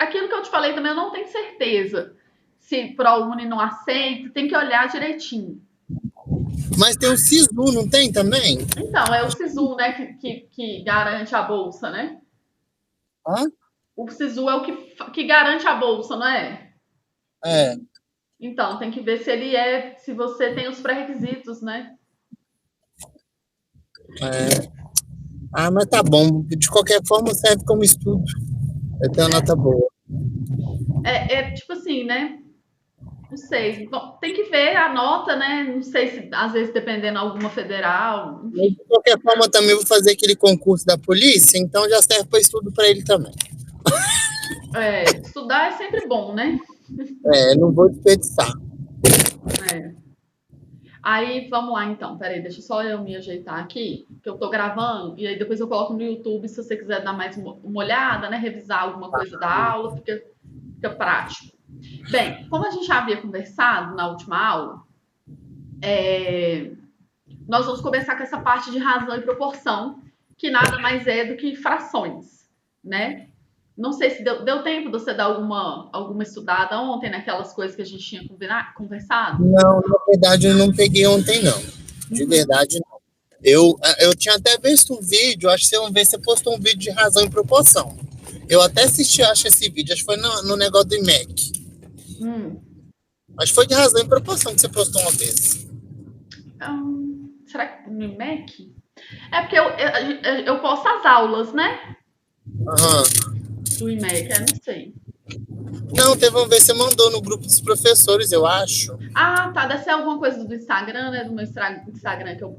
aquilo que eu te falei também, eu não tenho certeza. Se ProUni não aceita, tem que olhar direitinho. Mas tem o SISU, não tem também? Então, é o SISU, né, que garante a bolsa, né? Hã? O SISU é o que garante a bolsa, não é? É. Então, tem que ver se você tem os pré-requisitos, né? Mas tá bom. De qualquer forma, serve como estudo. Eu tenho uma nota boa. Tipo assim, né? Não sei. Bom, tem que ver a nota, né? Não sei se às vezes dependendo alguma federal, Mas, enfim. de qualquer forma, também vou fazer aquele concurso da polícia, então já serve para estudo para ele também. Estudar é sempre bom, né? Não vou desperdiçar. É. Aí, vamos lá então. Peraí, deixa só eu me ajeitar aqui, que eu tô gravando, e aí depois eu coloco no YouTube se você quiser dar mais uma olhada, né? Revisar alguma coisa da aula, fica prático. Bem, como a gente já havia conversado na última aula, nós vamos começar com essa parte de razão e proporção, que nada mais é do que frações, né? Não sei se deu tempo de você dar alguma estudada ontem naquelas coisas que a gente tinha conversado. Não, na verdade, eu não peguei ontem, não. De verdade, não. Eu tinha até visto um vídeo, acho que você postou um vídeo de razão e proporção. Eu até assisti, acho, esse vídeo, acho que foi no negócio do IMEC. Hum. Acho que foi de razão e proporção que você postou uma vez. Será que no IMEC? É porque eu posto as aulas, né? Aham. Do IMEC, não sei. Não, teve uma vez que você mandou no grupo dos professores, eu acho. Ah, tá. Deve ser alguma coisa do Instagram, né? Do meu Instagram que eu.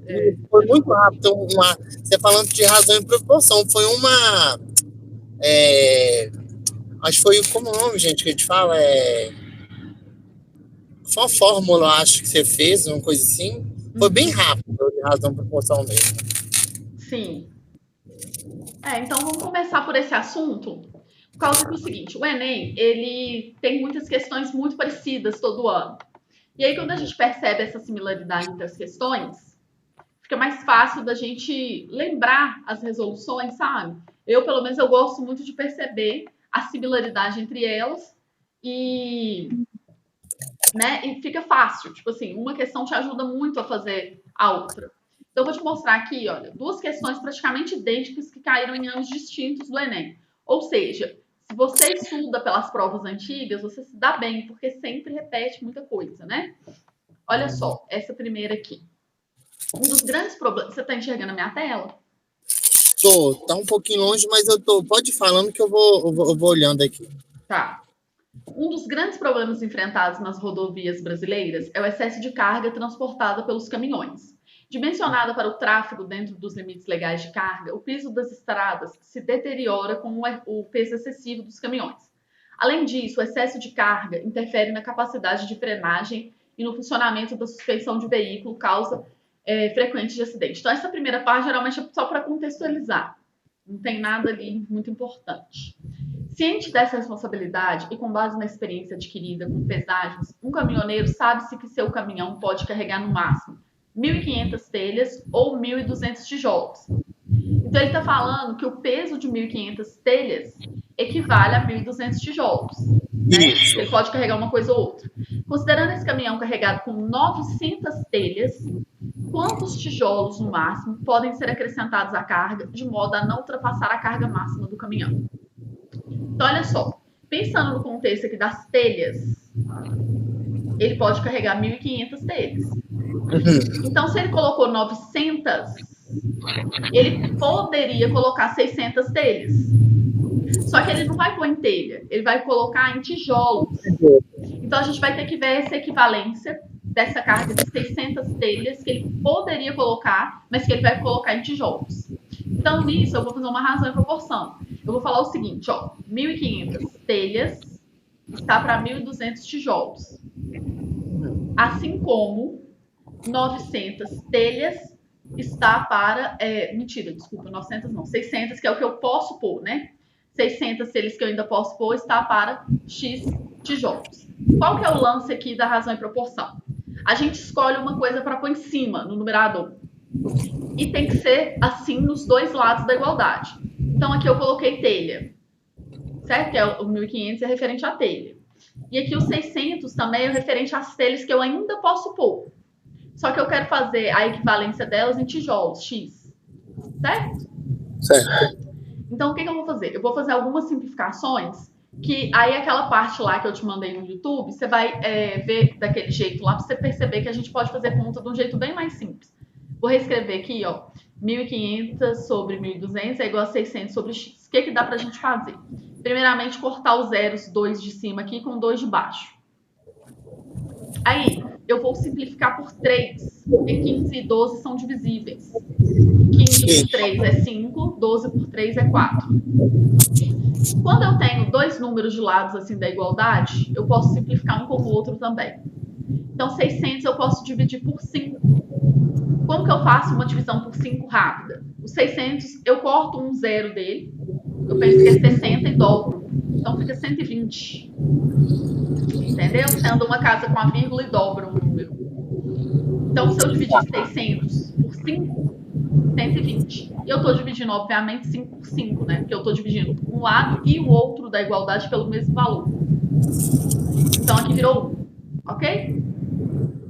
Foi muito rápido. Você falando de razão e proporção. Foi uma. Acho que foi. Como é o nome, gente, que a gente fala? Foi uma fórmula, acho que você fez, uma coisa assim. Foi bem rápido, de razão e proporção mesmo. Sim. Então vamos começar por esse assunto. Por causa que é o seguinte, o Enem, ele tem muitas questões muito parecidas todo ano. E aí, quando a gente percebe essa similaridade entre as questões, fica mais fácil da gente lembrar as resoluções, sabe? Pelo menos, eu gosto muito de perceber a similaridade entre elas e, né, e fica fácil. Tipo assim, uma questão te ajuda muito a fazer a outra. Então, eu vou te mostrar aqui, olha, duas questões praticamente idênticas que caíram em anos distintos do Enem. Ou seja, se você estuda pelas provas antigas, você se dá bem, porque sempre repete muita coisa, né? Olha só, essa primeira aqui. Um dos grandes problemas. Você está enxergando a minha tela? Tá um pouquinho longe, mas eu tô. Pode ir falando que eu vou olhando aqui. Tá. Um dos grandes problemas enfrentados nas rodovias brasileiras é o excesso de carga transportada pelos caminhões. Dimensionada para o tráfego dentro dos limites legais de carga, o piso das estradas se deteriora com o peso excessivo dos caminhões. Além disso, o excesso de carga interfere na capacidade de frenagem e no funcionamento da suspensão de veículo, causa frequente de acidente. Então, essa primeira parte geralmente é só para contextualizar. Não tem nada ali muito importante. Ciente dessa responsabilidade e com base na experiência adquirida com pesagens, um caminhoneiro sabe-se que seu caminhão pode carregar no máximo 1.500 telhas ou 1.200 tijolos. Então, ele está falando que o peso de 1.500 telhas equivale a 1.200 tijolos. Né? Ele pode carregar uma coisa ou outra. Considerando esse caminhão carregado com 900 telhas, quantos tijolos no máximo podem ser acrescentados à carga de modo a não ultrapassar a carga máxima do caminhão? Então, olha só, pensando no contexto aqui das telhas, ele pode carregar 1.500 telhas. Então, se ele colocou 900, ele poderia colocar 600 telhas. Só que ele não vai pôr em telha, ele vai colocar em tijolos. Então, a gente vai ter que ver essa equivalência dessa carga de 600 telhas que ele poderia colocar, mas que ele vai colocar em tijolos. Então, nisso, eu vou fazer uma razão e proporção. Eu vou falar o seguinte, ó, 1.500 telhas está para 1.200 tijolos. Assim como 900 telhas está para... mentira, desculpa, 900 não, 600, que é o que eu posso pôr, né? 600 telhas que eu ainda posso pôr está para X tijolos. Qual que é o lance aqui da razão e proporção? A gente escolhe uma coisa para pôr em cima, no numerador. E tem que ser assim nos dois lados da igualdade. Então, aqui eu coloquei telha. certo? Que é o 1.500 é referente à telha. E aqui o 600 também é referente às telhas que eu ainda posso pôr. Só que eu quero fazer a equivalência delas em tijolos, X. Certo? Certo. Então, o que eu vou fazer? Eu vou fazer algumas simplificações, que aí aquela parte lá que eu te mandei no YouTube, você vai ver daquele jeito lá, para você perceber que a gente pode fazer conta de um jeito bem mais simples. Vou reescrever aqui, ó, 1.500 sobre 1.200 é igual a 600 sobre x. O que dá pra gente fazer? Primeiramente, cortar os zeros, 2 de cima aqui com 2 de baixo. Aí, eu vou simplificar por 3, porque 15 e 12 são divisíveis. 15 por 3 é 5, 12 por 3 é 4. Quando eu tenho dois números de lados assim da igualdade, eu posso simplificar um com o outro também. Então, 600 eu posso dividir por 5. Como que eu faço uma divisão por 5 rápida? O 600, eu corto um zero dele, eu penso que é 60 e dobro. Então, fica 120. Entendeu? Sendo uma casa com a vírgula e dobra um número. Então, se eu dividir 600 por 5, 120. E eu estou dividindo, obviamente, 5 por 5, né? Porque eu estou dividindo um lado e o outro da igualdade pelo mesmo valor. Então, aqui virou 1, ok?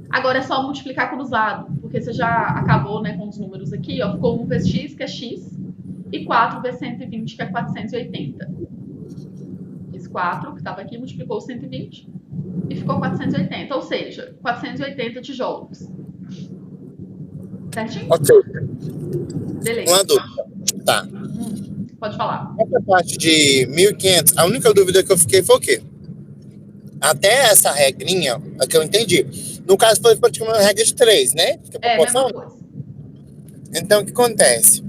Agora é só multiplicar cruzado, porque você já acabou, né, com os números aqui, ó. Ficou 1 vezes x, que é x, e 4 vezes 120, que é 480. Fiz 4, que estava aqui, multiplicou 120, e ficou 480, ou seja, 480 tijolos. Certinho? Ok. Beleza. Uma dúvida. Tá. Pode falar. Essa parte de 1.500, a única dúvida que eu fiquei foi o quê? Até essa regrinha, a que eu entendi. No caso, foi praticamente uma regra de 3, né? Que É, mesma coisa. Então, o que acontece?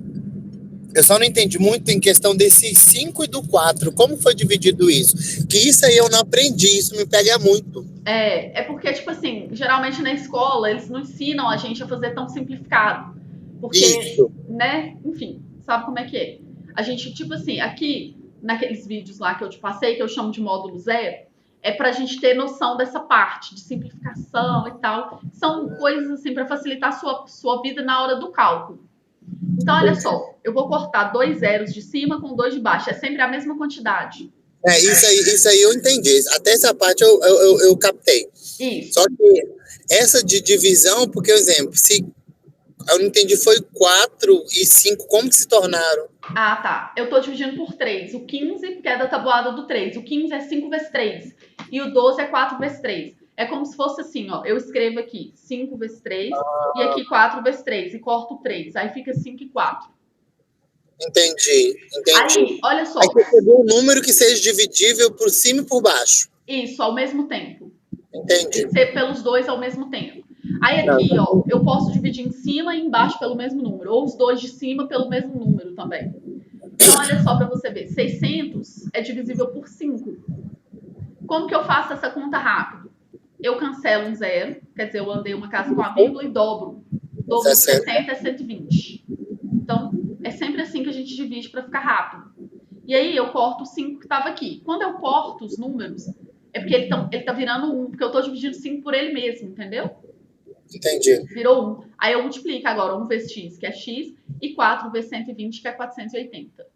Eu só não entendi muito em questão desse 5 e do 4. Como foi dividido isso? Que isso aí eu não aprendi, isso me pega muito. É porque, tipo assim, geralmente na escola eles não ensinam a gente a fazer tão simplificado. Porque, Isso. né, enfim, sabe como é que é? A gente, tipo assim, aqui, naqueles vídeos lá que eu te passei, que eu chamo de módulo zero, é pra gente ter noção dessa parte de simplificação e tal. São coisas, assim, pra facilitar a sua vida na hora do cálculo. Então, olha só, eu vou cortar 2 zeros de cima com 2 de baixo. É sempre a mesma quantidade. Isso aí eu entendi. Até essa parte eu captei. Isso. Só que essa de divisão, porque, por exemplo, se eu não entendi, foi 4 e 5, como que se tornaram? Ah, tá. Eu tô dividindo por 3. O 15, porque é da tabuada do 3. O 15 é 5 vezes 3. E o 12 é 4 vezes 3. É como se fosse assim, ó. Eu escrevo aqui 5 vezes 3 e aqui 4 vezes 3. E corto 3. Aí fica 5 e 4. Entendi. Aí, olha só. Aí você pegou um número que seja dividível por cima e por baixo. Isso, ao mesmo tempo. Entendi. Tem que ser pelos dois ao mesmo tempo. Aí aqui, ó, eu posso dividir em cima e embaixo pelo mesmo número. Ou os dois de cima pelo mesmo número também. Então, olha só para você ver. 600 é divisível por 5. Como que eu faço essa conta rápido? Eu cancelo um zero, quer dizer, eu andei uma casa com a vírgula e dobro. Dobro de 60 é 120. Então, é sempre assim que a gente divide para ficar rápido. E aí, eu corto o 5 que estava aqui. Quando eu corto os números, é porque ele tá virando 1, porque eu estou dividindo 5 por ele mesmo, entendeu? Entendi. Virou 1. Aí eu multiplico agora 1 vezes x, que é x, e 4 vezes 120, que é 480.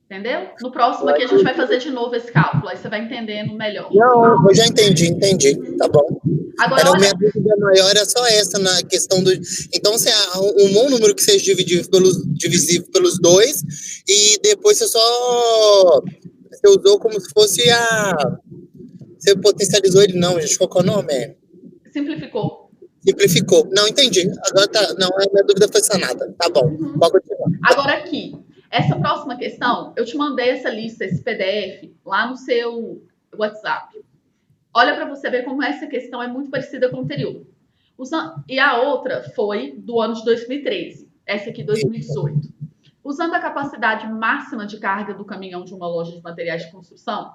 Entendeu? No próximo aqui a gente vai fazer de novo esse cálculo, aí você vai entendendo melhor. Não, eu já entendi. Tá bom. Agora, olha... Minha dúvida maior era só essa, na questão do... Então, você um bom número que seja divisível pelos dois, e depois você usou como se fosse Você potencializou ele, não, gente. Qual que é o nome? Simplificou. Não, entendi. Agora tá... Não, a minha dúvida foi sanada. Tá bom. Pode continuar. Agora aqui, essa próxima questão, eu te mandei essa lista, esse PDF, lá no seu WhatsApp. Olha para você ver como essa questão é muito parecida com a anterior. E a outra foi do ano de 2013. Essa aqui, 2018. Usando a capacidade máxima de carga do caminhão de uma loja de materiais de construção,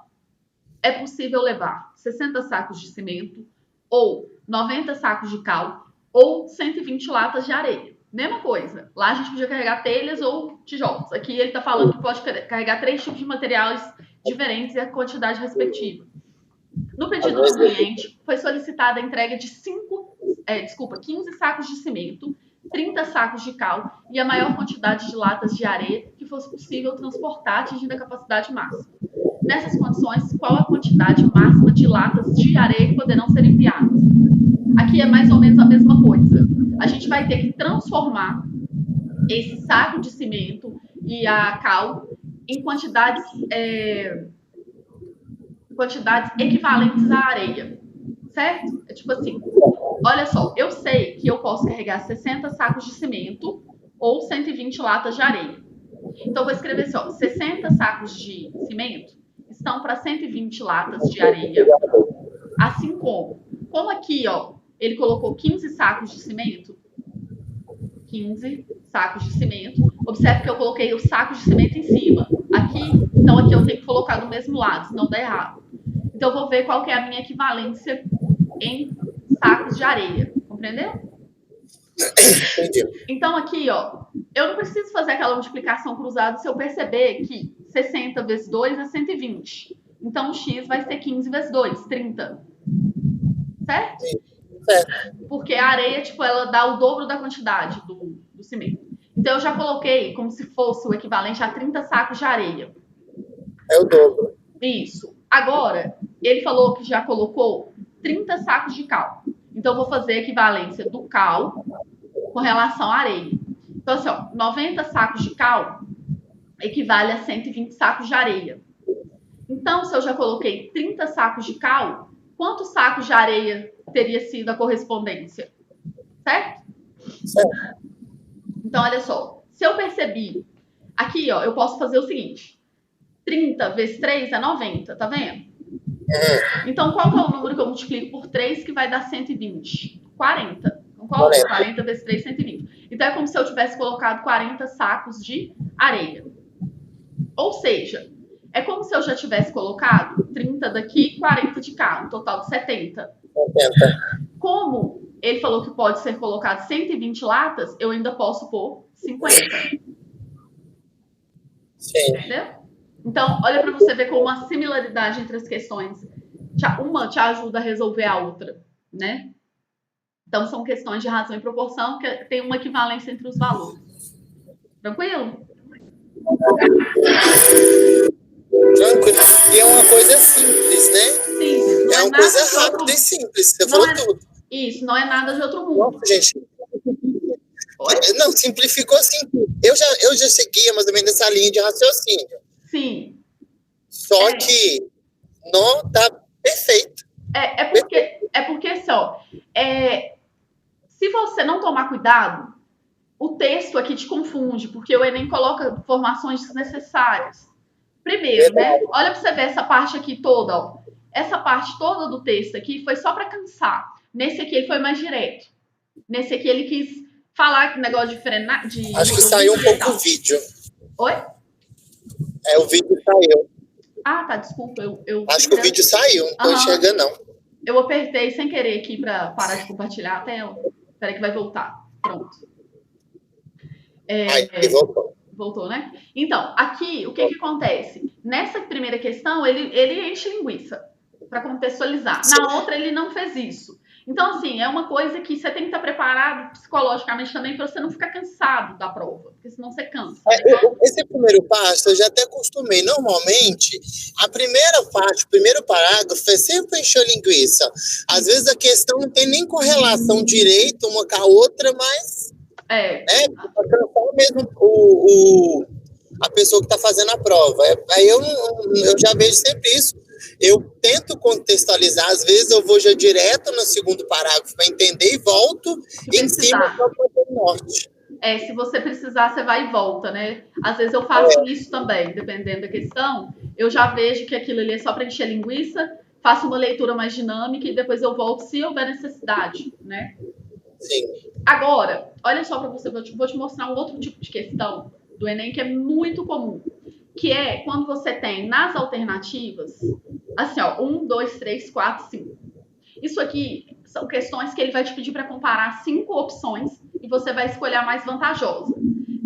é possível levar 60 sacos de cimento, ou 90 sacos de cal, ou 120 latas de areia. Mesma coisa. Lá a gente podia carregar telhas ou tijolos. Aqui ele está falando que pode carregar 3 tipos de materiais diferentes e a quantidade respectiva. No pedido do cliente, foi solicitada a entrega de 15 sacos de cimento, 30 sacos de cal e a maior quantidade de latas de areia, que fosse possível transportar atingindo a capacidade máxima. Nessas condições, qual a quantidade máxima de latas de areia que poderão ser enviadas? Aqui é mais ou menos a mesma coisa. A gente vai ter que transformar esse saco de cimento e a cal em quantidades equivalentes à areia, certo? É tipo assim, olha só, eu sei que eu posso carregar 60 sacos de cimento ou 120 latas de areia. Então, eu vou escrever assim, ó, 60 sacos de cimento estão para 120 latas de areia, assim como aqui, ó, ele colocou 15 sacos de cimento, 15 sacos de cimento. Observe que eu coloquei os sacos de cimento em cima. Então aqui eu tenho que colocar do mesmo lado, senão dá errado. Então eu vou ver qual que é a minha equivalência em sacos de areia. Compreendeu? Entendi. Então aqui, ó, eu não preciso fazer aquela multiplicação cruzada se eu perceber que 60 vezes 2 é 120. Então o x vai ser 15 vezes 2, 30. Certo? Certo. Porque a areia, tipo, ela dá o dobro da quantidade do cimento. Então, eu já coloquei como se fosse o equivalente a 30 sacos de areia. É o dobro. Isso. Agora, ele falou que já colocou 30 sacos de cal. Então, eu vou fazer a equivalência do cal com relação à areia. Então, assim, ó, 90 sacos de cal equivale a 120 sacos de areia. Então, se eu já coloquei 30 sacos de cal, quantos sacos de areia teria sido a correspondência? Certo? Certo. Então, olha só. Se eu percebi... Aqui, ó, eu posso fazer o seguinte. 30 vezes 3 é 90, tá vendo? Então, qual que é o número que eu multiplico por 3 que vai dar 120? 40. Então, qual é? 40 vezes 3, 120. Então, é como se eu tivesse colocado 40 sacos de areia. Ou seja, é como se eu já tivesse colocado 30 daqui e 40 de cá, um total de 70. Como ele falou que pode ser colocado 120 latas, eu ainda posso pôr 50. Sim. Entendeu? Então, olha para você ver como uma similaridade entre as questões, uma te ajuda a resolver a outra, né? Então, são questões de razão e proporção que tem uma equivalência entre os valores. Tranquilo? Tranquilo. E é uma coisa simples, né? Simples. Não é uma coisa rápida e simples. Você falou tudo. Isso, não é nada de outro mundo. Nossa, gente. Não, simplificou assim. Eu já seguia mais ou menos essa linha de raciocínio. Sim. Só que não tá perfeito. É porque só. Se você não tomar cuidado, o texto aqui te confunde, porque o Enem coloca informações desnecessárias. Primeiro, né? Olha para você ver essa parte aqui toda, ó. Essa parte toda do texto aqui foi só para cansar. Nesse aqui ele foi mais direto. Nesse aqui ele quis falar que negócio de frenar. Acho que saiu um pouco o vídeo. Oi? O vídeo saiu. Ah, tá, desculpa. Acho que o vídeo saiu, não tô enxergando, não. Eu apertei sem querer aqui para parar de compartilhar a tela. Espera que vai voltar. Pronto. Voltou. Voltou, né? Então, aqui, o que acontece? Nessa primeira questão, ele enche linguiça para contextualizar. Sim. Na outra, ele não fez isso. Então, assim, é uma coisa que você tem que estar preparado psicologicamente também para você não ficar cansado da prova, porque senão você cansa. Esse primeiro passo eu já até acostumei. Normalmente, a primeira parte, o primeiro parágrafo é sempre encher linguiça. Às vezes a questão não tem nem correlação direito uma com a outra, mas para cansar mesmo a pessoa que está fazendo a prova. Aí eu já vejo sempre isso. Eu tento contextualizar, às vezes eu vou já direto no segundo parágrafo para entender e volto em cima para fazer o norte. Se você precisar, você vai e volta, né? Às vezes eu faço isso também, dependendo da questão. Eu já vejo que aquilo ali é só para encher linguiça, faço uma leitura mais dinâmica e depois eu volto se houver necessidade, né? Sim. Agora, olha só para você, vou te mostrar um outro tipo de questão do Enem que é muito comum, que é quando você tem nas alternativas, assim, ó, 1, 2, 3, 4, 5. Isso aqui são questões que ele vai te pedir para comparar 5 opções e você vai escolher a mais vantajosa.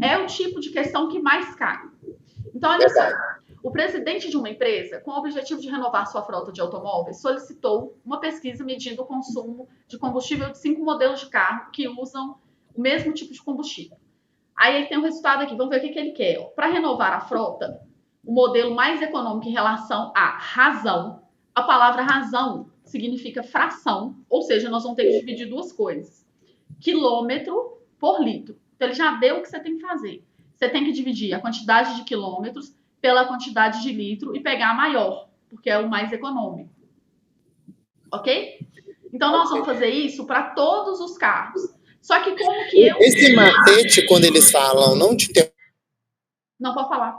É o tipo de questão que mais cai. Então, olha só. O presidente de uma empresa, com o objetivo de renovar sua frota de automóveis, solicitou uma pesquisa medindo o consumo de combustível de 5 modelos de carro que usam o mesmo tipo de combustível. Aí ele tem um resultado aqui, vamos ver o que ele quer. Para renovar a frota, o modelo mais econômico em relação à razão. A palavra razão significa fração, ou seja, nós vamos ter que dividir duas coisas. Quilômetro por litro. Então ele já deu o que você tem que fazer. Você tem que dividir a quantidade de quilômetros pela quantidade de litro e pegar a maior, porque é o mais econômico. Ok? Então nós vamos fazer isso para todos os carros. Só que como que eu... Esse macete, quando eles falam, não te ter... Não pode falar.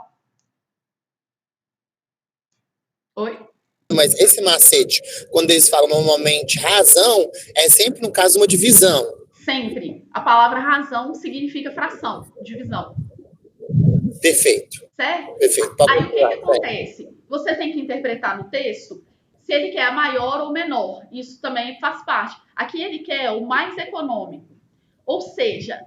Oi? Mas esse macete, quando eles falam normalmente razão, é sempre, no caso, uma divisão. Sempre. A palavra razão significa fração, divisão. Perfeito. Certo? Perfeito. Aí o que acontece? Você tem que interpretar no texto se ele quer a maior ou menor. Isso também faz parte. Aqui ele quer o mais econômico. Ou seja,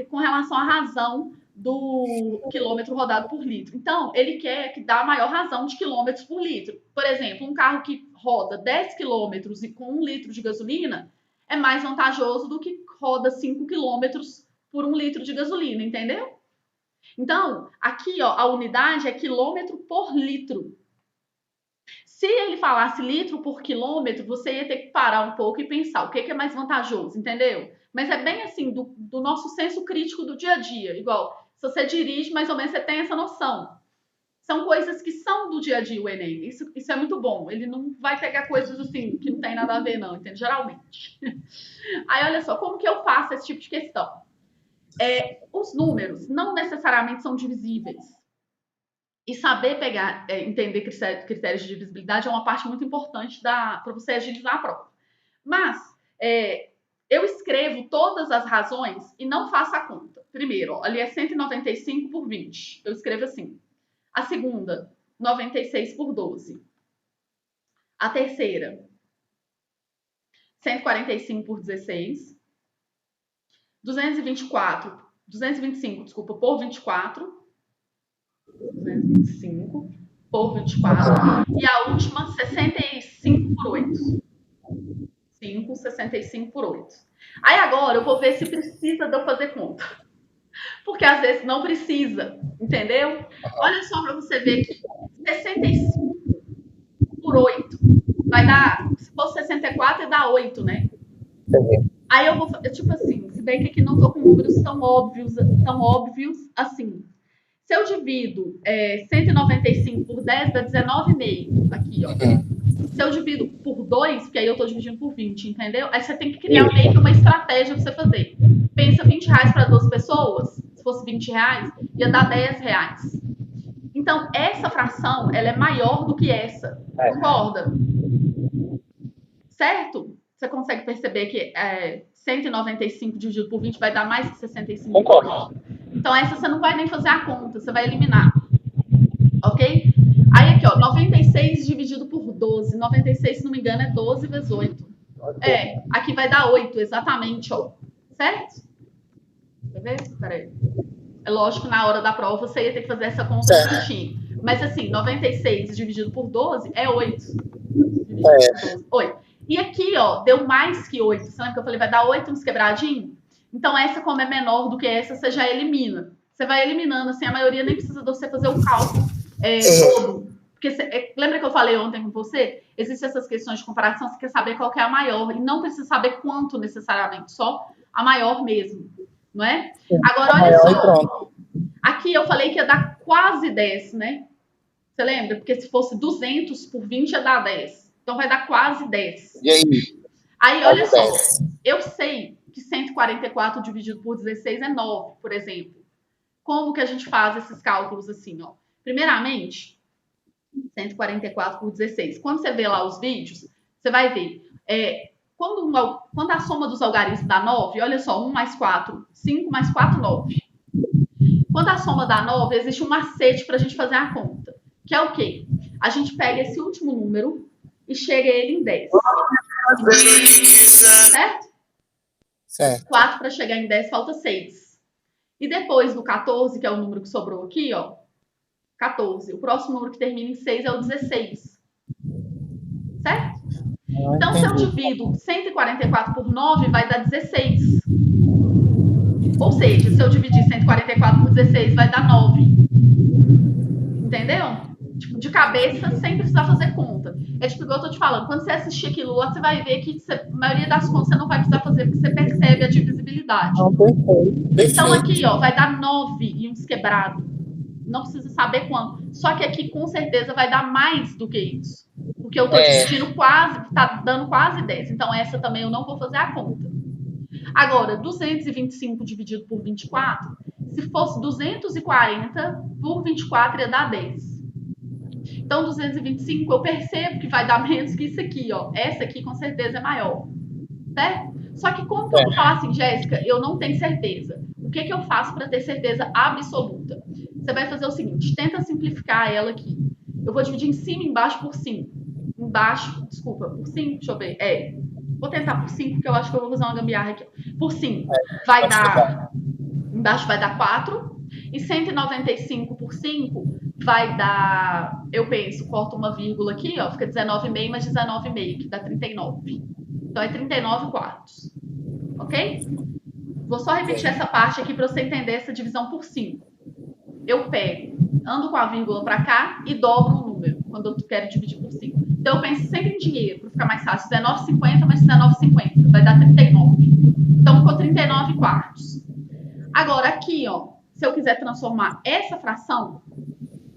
com relação à razão do quilômetro rodado por litro. Então, ele quer que dá a maior razão de quilômetros por litro. Por exemplo, um carro que roda 10 quilômetros e com 1 litro de gasolina é mais vantajoso do que roda 5 quilômetros por 1 litro de gasolina, entendeu? Então, aqui ó, a unidade é quilômetro por litro. Se ele falasse litro por quilômetro, você ia ter que parar um pouco e pensar o que é mais vantajoso, entendeu? Mas é bem assim, do nosso senso crítico do dia a dia. Igual, se você dirige, mais ou menos você tem essa noção. São coisas que são do dia a dia, o Enem. Isso é muito bom. Ele não vai pegar coisas assim, que não tem nada a ver, não, entende? Geralmente. Aí, olha só, como que eu faço esse tipo de questão? Os números não necessariamente são divisíveis. E saber pegar, entender critérios de divisibilidade é uma parte muito importante para você agilizar a prova. Mas, eu escrevo todas as razões e não faço a conta. Primeiro, ó, ali é 195 por 20. Eu escrevo assim. A segunda, 96 por 12. A terceira, 145 por 16. 225, desculpa, por 24. 225 por 24. E a última, 65 por 8. 65 por 8. Aí agora eu vou ver se precisa de eu fazer conta. Porque às vezes não precisa, entendeu? Olha só para você ver aqui. 65 por 8 vai dar, se for 64, dá 8, né? Aí eu vou, tipo assim, se bem que aqui não tô com números tão óbvios assim. Se eu divido 195 por 10, dá 19,5. Aqui, ó. Se eu divido por 2, porque aí eu tô dividindo por 20, entendeu? Aí você tem que criar meio que uma estratégia pra você fazer. Pensa R$20 para 2 pessoas. Se fosse R$20, ia dar R$10. Então, essa fração, ela é maior do que essa. Concorda? Certo? Você consegue perceber que 195 dividido por 20 vai dar mais que 65? Concordo. Então, essa você não vai nem fazer a conta, você vai eliminar. Ok? Aí aqui, ó, 96 dividido por 12. 96, se não me engano, é 12 vezes 8. Aqui vai dar 8, exatamente, ó. Certo? Quer ver? Peraí. É lógico, na hora da prova você ia ter que fazer essa conta certinho. Mas assim, 96 dividido por 12 é 8. Dividido por 12. 8. E aqui, ó, deu mais que 8. Você lembra que eu falei, vai dar 8 uns quebradinhos? Então, essa, como é menor do que essa, você já elimina. Você vai eliminando, assim, a maioria nem precisa de você fazer o cálculo todo. Porque lembra que eu falei ontem com você? Existem essas questões de comparação, você quer saber qual que é a maior. E não precisa saber quanto necessariamente, só a maior mesmo. Não é? Agora, olha só. Aqui eu falei que ia dar quase 10, né? Você lembra? Porque se fosse 200 por 20 ia dar 10. Então, vai dar quase 10. E aí? Aí, olha só. Eu sei que 144 dividido por 16 é 9, por exemplo. Como que a gente faz esses cálculos assim, ó? Primeiramente, 144 por 16. Quando você vê lá os vídeos, você vai ver. Quando a soma dos algarismos dá 9, olha só, 1 mais 4, 5 mais 4, 9. Quando a soma dá 9, existe um macete para a gente fazer a conta. Que é o quê? A gente pega esse último número e chega ele em 10. Certo? 4 para chegar em 10, falta 6. E depois do 14, que é o número que sobrou aqui, ó. 14. O próximo número que termina em 6 é o 16. Certo? Então, se eu divido 144 por 9, vai dar 16. Ou seja, se eu dividir 144 por 16, vai dar 9. Entendeu? Tipo, de cabeça, sem precisar fazer conta. É tipo igual eu tô te falando, quando você assistir aquilo lá, você vai ver que a maioria das contas você não vai precisar fazer, porque você percebe a divisibilidade. Então aqui, ó, vai dar 9 e uns quebrados. Não precisa saber quanto. Só que aqui, com certeza, vai dar mais do que isso. Porque eu tô dividindo quase, tá dando quase 10. Então essa também eu não vou fazer a conta. Agora, 225 dividido por 24, se fosse 240 por 24, ia dar 10. Então, 225, eu percebo que vai dar menos que isso aqui, ó. Essa aqui, com certeza, é maior. Certo? Só que como que eu vou falar assim, Jéssica, eu não tenho certeza. O que eu faço para ter certeza absoluta? Você vai fazer o seguinte, tenta simplificar ela aqui. Eu vou dividir em cima e embaixo por 5. Embaixo, desculpa, por 5, deixa eu ver. Vou tentar por 5, porque eu acho que eu vou fazer uma gambiarra aqui. Por 5, vai dar... Embaixo vai dar 4. E 195 por 5 vai dar... Eu penso, corto uma vírgula aqui, ó. Fica 19,5 mais 19,5, que dá 39. Então, é 39 quartos. Ok? Vou só repetir essa parte aqui para você entender essa divisão por 5. Eu pego, ando com a vírgula para cá e dobro o número, quando eu quero dividir por 5. Então, eu penso sempre em dinheiro, para ficar mais fácil. 19,50 mais 19,50 vai dar 39. Então, ficou 39 quartos. Agora, aqui, ó, se eu quiser transformar essa fração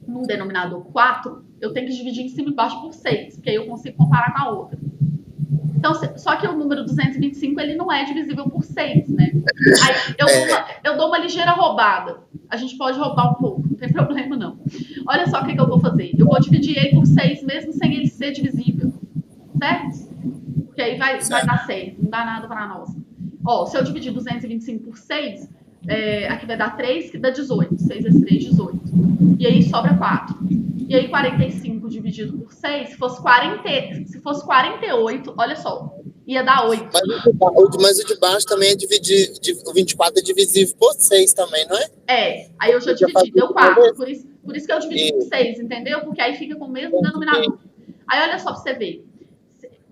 num denominador 4, eu tenho que dividir em cima e embaixo por 6, porque aí eu consigo comparar com a outra. Então, só que o número 225, ele não é divisível por 6, né? Aí eu dou uma ligeira roubada. A gente pode roubar um pouco, não tem problema não. Olha só o que eu vou fazer. Eu vou dividir ele por 6, mesmo sem ele ser divisível. Certo? Porque aí vai dar 6, não dá nada para nós. Ó, se eu dividir 225 por 6, aqui vai dar 3, que dá 18. 6 vezes 3, 18. E aí sobra 4. E aí 45 dividido por 6, se fosse 48, olha só, ia dar 8. Mas o de baixo também é dividir, o 24 é divisível por 6 também, não é? Aí eu já dividi, deu 4. Por isso que eu dividi por 6, entendeu? Porque aí fica com o mesmo denominador. Aí olha só pra você ver.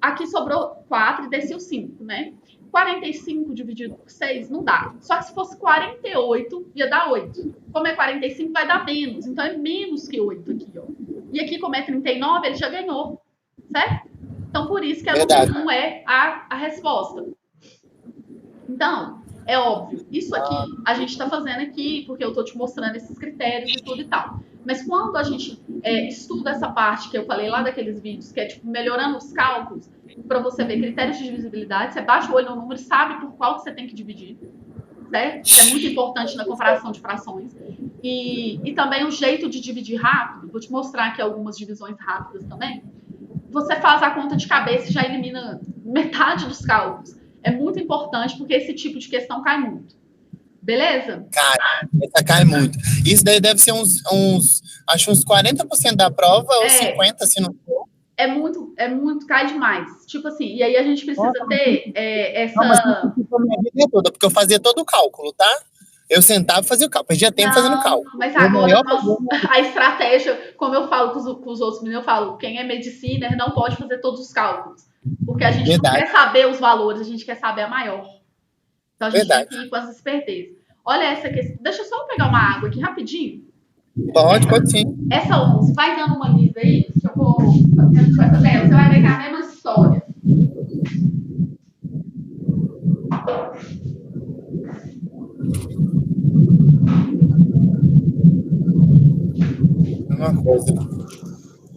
Aqui sobrou 4 e desceu 5, né? 45 dividido por 6 não dá. Só que se fosse 48, ia dar 8. Como é 45, vai dar menos. Então, é menos que 8 aqui, ó. E aqui, como é 39, ele já ganhou. Certo? Então, por isso que a não é a resposta. Então, é óbvio. Isso aqui, a gente está fazendo aqui, porque eu estou te mostrando esses critérios e tudo e tal. Mas quando a gente estuda essa parte que eu falei lá daqueles vídeos, que é tipo melhorando os cálculos, para você ver critérios de divisibilidade, você baixa o olho no número e sabe por qual que você tem que dividir, certo? Isso é muito importante na comparação de frações. E também o jeito de dividir rápido, vou te mostrar aqui algumas divisões rápidas também. Você faz a conta de cabeça e já elimina metade dos cálculos. É muito importante porque esse tipo de questão cai muito. Beleza? Cara, essa cai muito. Isso daí deve ser acho uns 40% da prova, ou 50%, se não for. É muito, cai demais. Tipo assim, e aí a gente precisa ter essa... Não, mas isso minha vida toda, porque eu fazia todo o cálculo, tá? Eu sentava e fazia o cálculo, perdia tempo fazendo cálculo. Mas agora a estratégia, como eu falo com os outros meninos, eu falo, quem é medicina não pode fazer todos os cálculos. Porque a gente não quer saber os valores, a gente quer saber a maior. Então a gente tem que ir com as espertezas. Olha essa aqui. Deixa eu só pegar uma água aqui rapidinho. Pode sim. Essa 11, vai dando uma lida aí, que eu vou... A gente vai fazer. Você vai ver que é a mesma história. Uma coisa.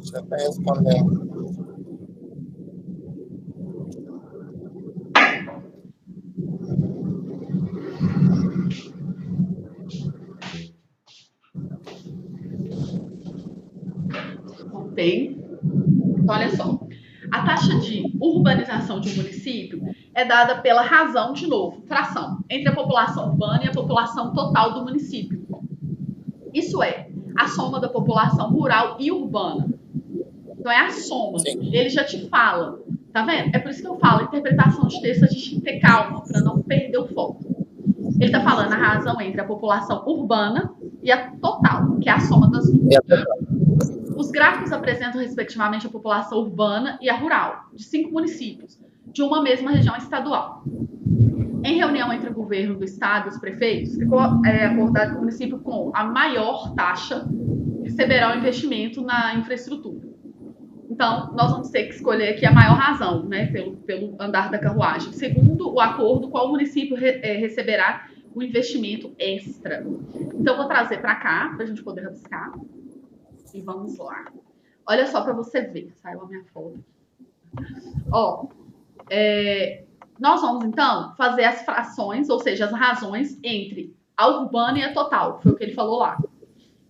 Já está respondendo. Bem, então olha só. A taxa de urbanização de um município é dada pela razão, de novo, fração, entre a população urbana e a população total do município. Isso é a soma da população rural e urbana. Então é a soma. Sim. Ele já te fala. Tá vendo? É por isso que eu falo, interpretação de texto a gente tem que ter calma, para não perder o foco. Ele está falando a razão entre a população urbana e a total, que é a soma das duas. Os gráficos apresentam, respectivamente, a população urbana e a rural, de 5 municípios, de uma mesma região estadual. Em reunião entre o governo do estado e os prefeitos, ficou acordado que o município com a maior taxa receberá o investimento na infraestrutura. Então, nós vamos ter que escolher aqui a maior razão, né, pelo andar da carruagem. Segundo o acordo, qual município receberá o investimento extra. Então, eu vou trazer para cá, para a gente poder rabiscar. E vamos lá. Olha só para você ver. Saiu a minha foto. Ó, nós vamos, então, fazer as frações, ou seja, as razões entre a urbana e a total. Foi o que ele falou lá.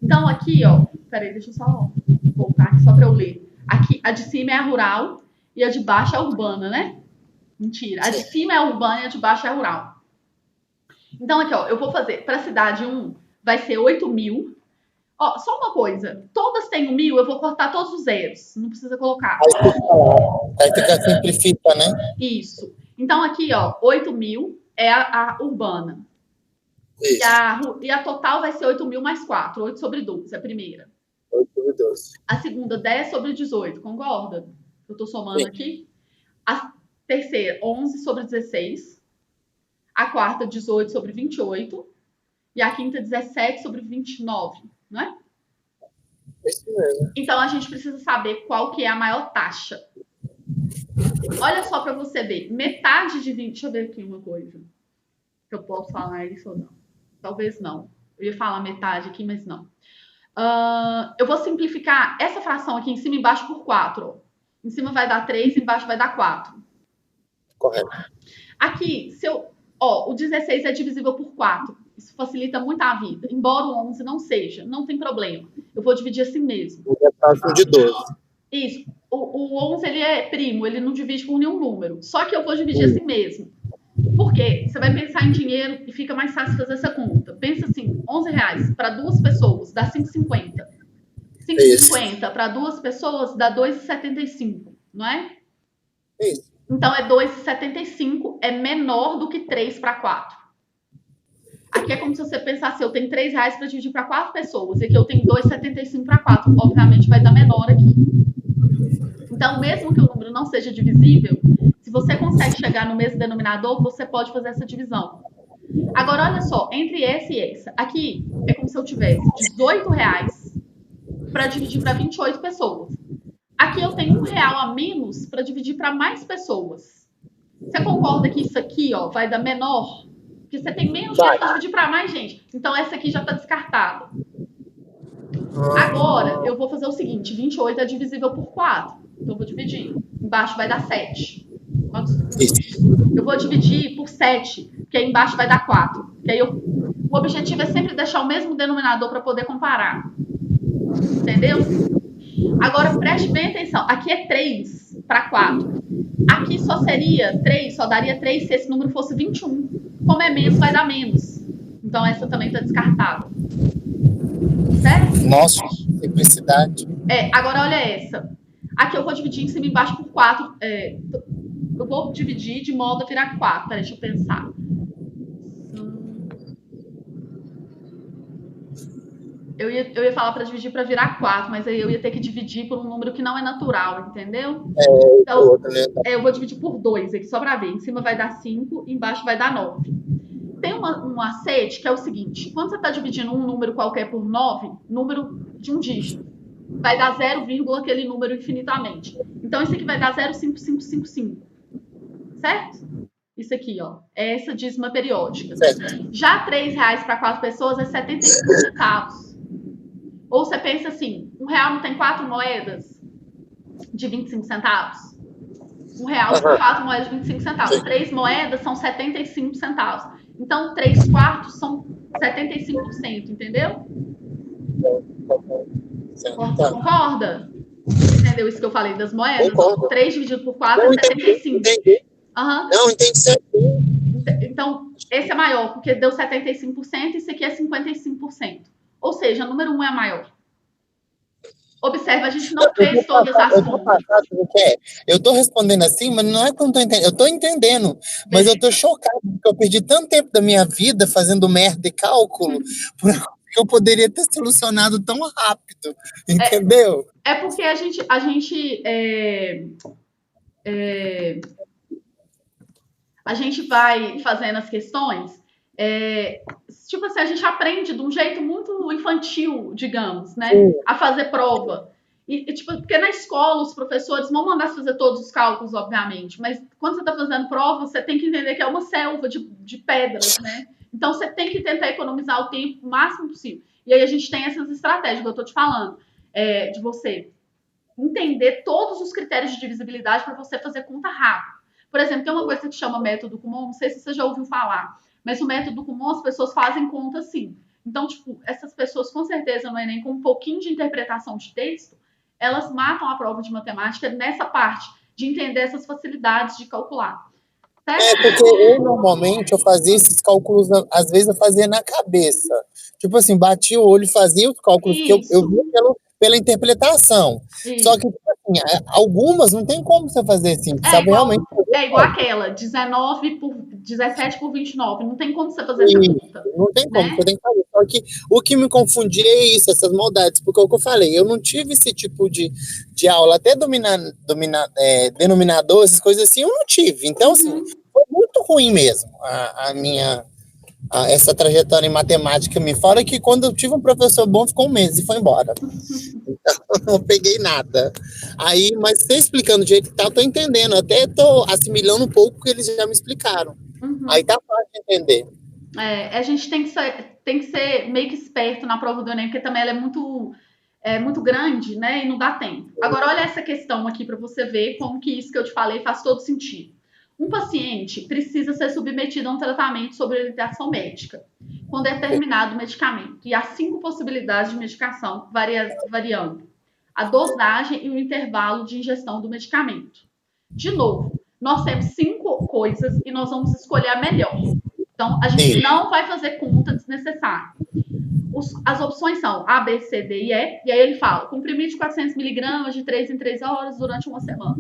Então, aqui, ó. Peraí, deixa eu só voltar aqui só para eu ler. Aqui, a de cima é a rural e a de baixo é a urbana, né? Mentira. A de cima é a urbana e a de baixo é a rural. Então, aqui, ó, eu vou fazer para a cidade 1, vai ser 8 mil. Ó, só uma coisa. Todas têm 1.000, eu vou cortar todos os zeros. Não precisa colocar. Aí fica simplifica, né? Isso. Então, aqui, ó, 8 mil é a urbana. Isso. E a total vai ser 8 mil mais 4. 8 sobre 12, a primeira. 8 sobre 12. A segunda, 10 sobre 18. Concorda? Eu tô somando Sim. aqui. A terceira, 11 sobre 16. A quarta, 18 sobre 28. E a quinta, 17 sobre 29. Não é? Isso mesmo. Então, a gente precisa saber qual que é a maior taxa. Olha só para você ver. Metade de 20... Deixa eu ver aqui uma coisa. Se eu posso falar isso ou não. Talvez não. Eu ia falar metade aqui, mas não. Eu vou simplificar essa fração aqui em cima e embaixo por 4. Ó. Em cima vai dar 3, embaixo vai dar 4. Correto. Aqui, o 16 é divisível por 4. Isso facilita muito a vida. Embora o 11 não seja, não tem problema. Eu vou dividir assim mesmo. De 12. Isso. O 11 ele é primo, ele não divide por nenhum número. Só que eu vou dividir assim mesmo. Por quê? Você vai pensar em dinheiro e fica mais fácil fazer essa conta. Pensa assim, R$11 para 2 pessoas dá 5,50. 5,50 para 2 pessoas dá 2,75, não é? Isso. Então, 2,75 é menor do que 3 para 4. Aqui é como se você pensasse, eu tenho R$3 para dividir para 4 pessoas, e aqui eu tenho 2,75 para 4. Obviamente vai dar menor aqui. Então, mesmo que o número não seja divisível, se você consegue chegar no mesmo denominador, você pode fazer essa divisão. Agora, olha só, entre esse e esse. Aqui é como se eu tivesse R$18 para dividir para 28 pessoas. Aqui eu tenho R$1 a menos para dividir para mais pessoas. Você concorda que isso aqui, ó, vai dar menor? Porque você tem menos gente para dividir para mais gente. Então, essa aqui já está descartada. Agora, eu vou fazer o seguinte. 28 é divisível por 4. Então, eu vou dividir. Embaixo vai dar 7. Eu vou dividir por 7, porque aí embaixo vai dar 4. Porque aí o objetivo é sempre deixar o mesmo denominador para poder comparar. Entendeu? Agora, preste bem atenção. Aqui é 3 para 4. Aqui só seria 3, só daria 3 se esse número fosse 21. Como é menos, vai dar menos. Então, essa também está descartada. Certo? Nossa, simplicidade. Agora olha essa. Aqui eu vou dividir em cima e embaixo por 4. Eu vou dividir de modo a virar 4. Peraí, deixa eu pensar. Eu ia falar para dividir para virar 4, mas aí eu ia ter que dividir por um número que não é natural, entendeu? Então, eu vou dividir por 2 aqui, só para ver. Em cima vai dar 5, embaixo vai dar 9. Tem um macete que é o seguinte. Quando você está dividindo um número qualquer por 9, número de um dígito, vai dar 0, aquele número infinitamente. Então, isso aqui vai dar 0,5555. Certo? Isso aqui, ó. É essa dízima periódica. Certo. Já R$3 para 4 pessoas é 75 centavos. Ou você pensa assim, R$1 não tem 4 moedas de 25 centavos? R$1 por 4 moedas de 25 centavos. Sim. 3 moedas são 75 centavos. Então, 3 quartos são 75%, entendeu? Concorda? Entendeu isso que eu falei das moedas? Concordo. 3 dividido por 4 é 75. Entendi. Uhum. Não, entendi certo. Então, esse é maior, porque deu 75% e esse aqui é 55%. Ou seja, o número 1 é maior. Observe, a gente não fez todas as contas. Eu estou respondendo assim, mas não é que eu não estou entendendo. Eu estou entendendo, mas eu estou chocado, porque eu perdi tanto tempo da minha vida fazendo merda e cálculo, que eu poderia ter solucionado tão rápido, entendeu? É porque a gente a gente vai fazendo as questões, tipo assim, a gente aprende de um jeito muito infantil, digamos, né? A fazer prova. Tipo, porque na escola os professores vão mandar você fazer todos os cálculos, obviamente, mas quando você está fazendo prova, você tem que entender que é uma selva de pedras, né? Então você tem que tentar economizar o tempo o máximo possível. E aí a gente tem essas estratégias que eu estou te falando, de você entender todos os critérios de divisibilidade para você fazer conta rápido. Por exemplo, tem uma coisa que chama método Kumon, não sei se você já ouviu falar, mas o método Kumon as pessoas fazem conta assim. Então, tipo, essas pessoas com certeza no Enem com um pouquinho de interpretação de texto, elas matam a prova de matemática nessa parte de entender essas facilidades de calcular. Certo? Porque eu normalmente eu fazia esses cálculos, às vezes eu fazia na cabeça. Tipo assim, batia o olho e fazia os cálculos, que eu via pela interpretação. Isso. Só que, tipo assim, algumas não tem como você fazer assim, sabe realmente. É igual aquela, 17 por 29. Não tem como você fazer essa conta. Não tem como, você tem que fazer. Só que o que me confundia é isso, essas maldades, porque é o que eu falei, eu não tive esse tipo de aula, até denominador, essas coisas assim, eu não tive. Então, assim, foi muito ruim mesmo a minha essa trajetória em matemática. Me fora que quando eu tive um professor bom, ficou um mês e foi embora. Então, não peguei nada. Aí, mas você explicando do jeito que tá, eu tô entendendo. Até tô assimilando um pouco o que eles já me explicaram. Aí tá fácil de entender. A gente tem que ser meio que esperto na prova do Enem, porque também ela é muito grande, né? E não dá tempo. Agora, olha essa questão aqui para você ver como que isso que eu te falei faz todo sentido. Um paciente precisa ser submetido a um tratamento sobre orientação médica com determinado medicamento. E há 5 possibilidades de medicação, variando a dosagem e o intervalo de ingestão do medicamento. De novo, nós temos 5 coisas e nós vamos escolher a melhor. Então, a gente não vai fazer conta desnecessária. As opções são A, B, C, D e E. E aí ele fala, comprimido de 400 miligramas de 3 em 3 horas durante uma semana.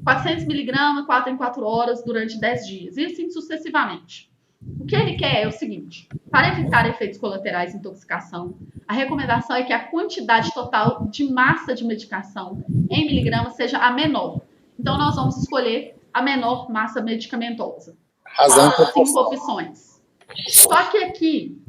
400 miligramas, 4 em 4 horas durante 10 dias. E assim sucessivamente. O que ele quer é o seguinte, para evitar efeitos colaterais de intoxicação, a recomendação é que a quantidade total de massa de medicação em miligramas seja a menor. Então, nós vamos escolher a menor massa medicamentosa. Razão por 5 opções. Só que aqui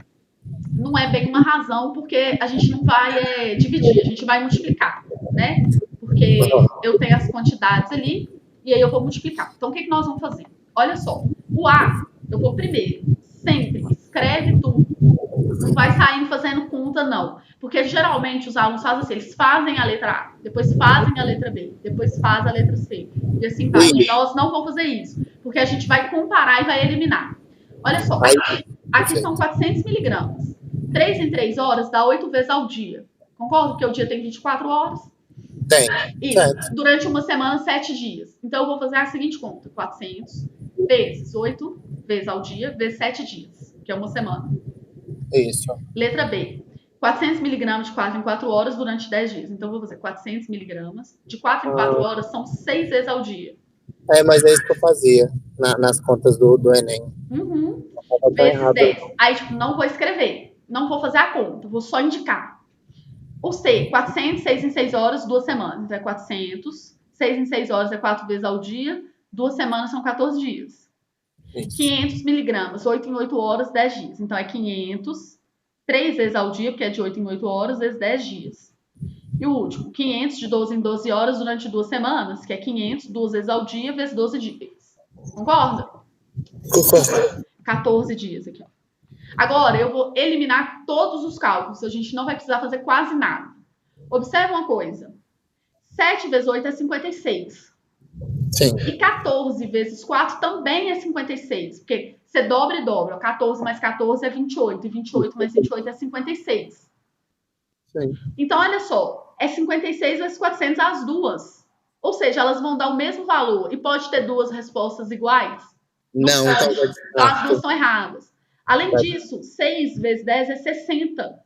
não é bem uma razão, porque a gente não vai dividir, a gente vai multiplicar, né? Porque eu tenho as quantidades ali e aí eu vou multiplicar. Então, o que nós vamos fazer? Olha só, o A, eu vou primeiro, sempre escreve tudo. Não vai saindo fazendo conta, não. Porque geralmente os alunos fazem assim, eles fazem a letra A, depois fazem a letra B, depois faz a letra C. E assim vai. E nós não vamos fazer isso, porque a gente vai comparar e vai eliminar. Olha só, aqui são 400 miligramas. 3 em 3 horas dá 8 vezes ao dia. Concordo que o dia tem 24 horas? Tem. Isso. Durante uma semana, 7 dias. Então, eu vou fazer a seguinte conta. 400 vezes 8 vezes ao dia, vezes 7 dias, que é uma semana. Isso. Letra B. 400 miligramas de 4 em 4 horas durante 10 dias. Então, eu vou fazer 400 miligramas. De 4 em 4 horas são 6 vezes ao dia. Mas é isso que eu fazia nas contas do Enem. Vezes 10. Aí, tipo, não vou escrever. Não vou fazer a conta. Vou só indicar. O C, 400, 6 em 6 horas, 2 semanas. É 400. 6 em 6 horas é 4 vezes ao dia. 2 semanas são 14 dias. Isso. 500 miligramas, 8 em 8 horas, 10 dias. Então, é 500, 3 vezes ao dia, porque é de 8 em 8 horas, vezes 10 dias. E o último, 500 de 12 em 12 horas durante 2 semanas, que é 500, 2 vezes ao dia, vezes 12 dias. Concorda? Concordo. 14 dias aqui, ó. Agora, eu vou eliminar todos os cálculos. A gente não vai precisar fazer quase nada. Observe uma coisa. 7 vezes 8 é 56. Sim. E 14 vezes 4 também é 56. Porque você dobra e dobra. 14 mais 14 é 28. E 28 mais 28 é 56. Sim. Então, olha só. É 56 vezes 400 as duas. Ou seja, elas vão dar o mesmo valor. E pode ter duas respostas iguais? Não, então as duas estão erradas. Além disso, 6 vezes 10 é 60.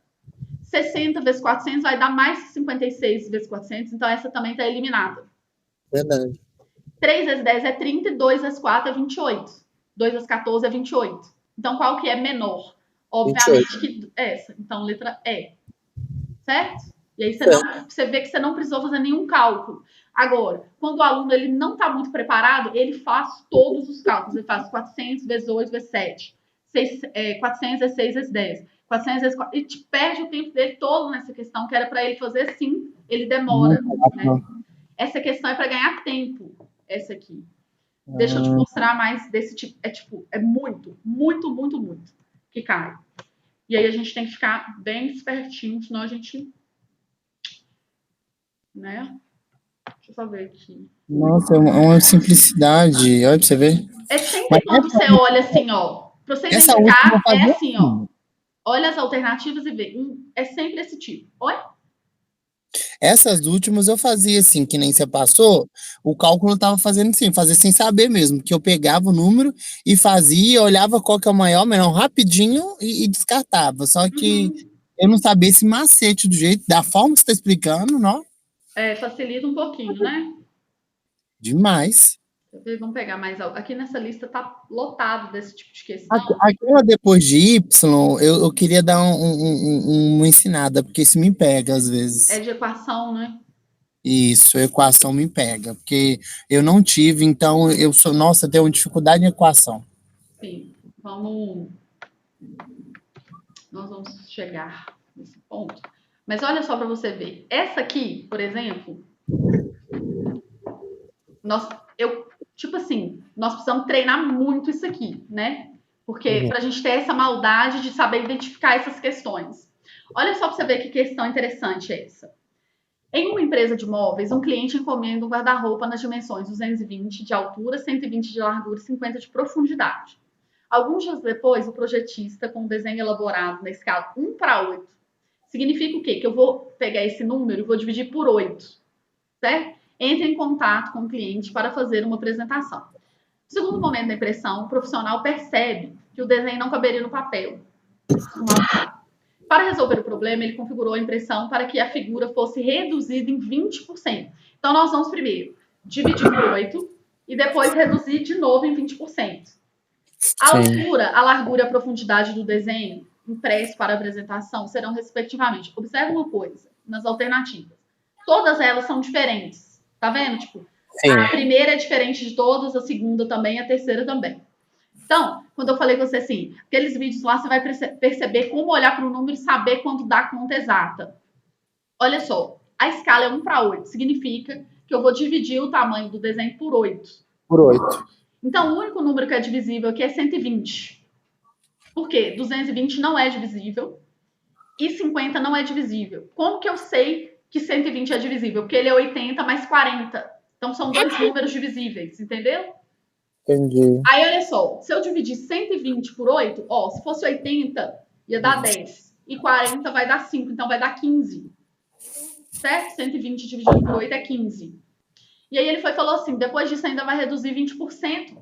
60 vezes 400 vai dar mais que 56 vezes 400. Então, essa também está eliminada. Verdade. 3 vezes 10 é 30 e 2 vezes 4 é 28. 2 vezes 14 é 28. Então, qual que é menor? Obviamente 28. Que essa. Então, letra E. Certo? E aí você vê que você não precisou fazer nenhum cálculo. Agora, quando o aluno ele não está muito preparado, ele faz todos os cálculos. Ele faz 400 vezes 8 vezes 7, 400 vezes 6 vezes 10, 400 vezes 4, e te perde o tempo dele todo nessa questão, que era para ele fazer sim, ele demora. Né? Essa questão é para ganhar tempo, essa aqui. Deixa eu te mostrar mais desse tipo. É muito, muito, muito, muito que cai. E aí a gente tem que ficar bem espertinho, senão a gente... Né? Deixa eu só ver aqui. Nossa, é uma simplicidade. Olha pra você ver. É sempre quando você olha assim, ó. Pra você identificar, é assim, ó. Olha as alternativas e vê. É sempre esse tipo. Olha. Essas últimas eu fazia assim, que nem você passou, o cálculo eu tava fazendo assim, fazer sem saber mesmo, que eu pegava o número e fazia, olhava qual que é o maior, menor, rapidinho e descartava. Só que eu não sabia esse macete do jeito, da forma que você tá explicando, não? Facilita um pouquinho, né? Demais. Vamos pegar mais algo. Aqui nessa lista tá lotado desse tipo de questão. Aquela depois de Y, eu queria dar uma ensinada, porque isso me pega às vezes. É de equação, né? Isso, equação me pega, porque eu não tive, então eu sou, nossa, tenho dificuldade em equação. Sim, nós vamos chegar nesse ponto. Mas olha só para você ver. Essa aqui, por exemplo, nós precisamos treinar muito isso aqui, né? Porque para a gente ter essa maldade de saber identificar essas questões. Olha só para você ver que questão interessante é essa. Em uma empresa de móveis, um cliente encomenda um guarda-roupa nas dimensões 220 de altura, 120 de largura e 50 de profundidade. Alguns dias depois, o projetista, com um desenho elaborado na escala 1:8, significa o quê? Que eu vou pegar esse número e vou dividir por 8, certo? Entra em contato com o cliente para fazer uma apresentação. No segundo momento da impressão, o profissional percebe que o desenho não caberia no papel. Para resolver o problema, ele configurou a impressão para que a figura fosse reduzida em 20%. Então, nós vamos primeiro dividir por 8 e depois reduzir de novo em 20%. A altura, a largura e a profundidade do desenho impresso para a apresentação serão, respectivamente, observe uma coisa, nas alternativas. Todas elas são diferentes. Tá vendo? Tipo, a primeira é diferente de todas, a segunda também, a terceira também. Então, quando eu falei com você assim, aqueles vídeos lá, você vai perceber como olhar para o número e saber quando dá a conta exata. Olha só, a escala é 1:8, significa que eu vou dividir o tamanho do desenho por 8. Por 8. Então, o único número que é divisível aqui é 120. Por quê? 220 não é divisível e 50 não é divisível. Como que eu sei que 120 é divisível? Porque ele é 80 mais 40. Então, são dois números divisíveis, entendeu? Entendi. Aí, olha só, se eu dividir 120 por 8, ó, se fosse 80, ia dar 10. E 40 vai dar 5, então vai dar 15. Certo? 120 dividido por 8 é 15. E aí ele falou assim, depois disso ainda vai reduzir 20%.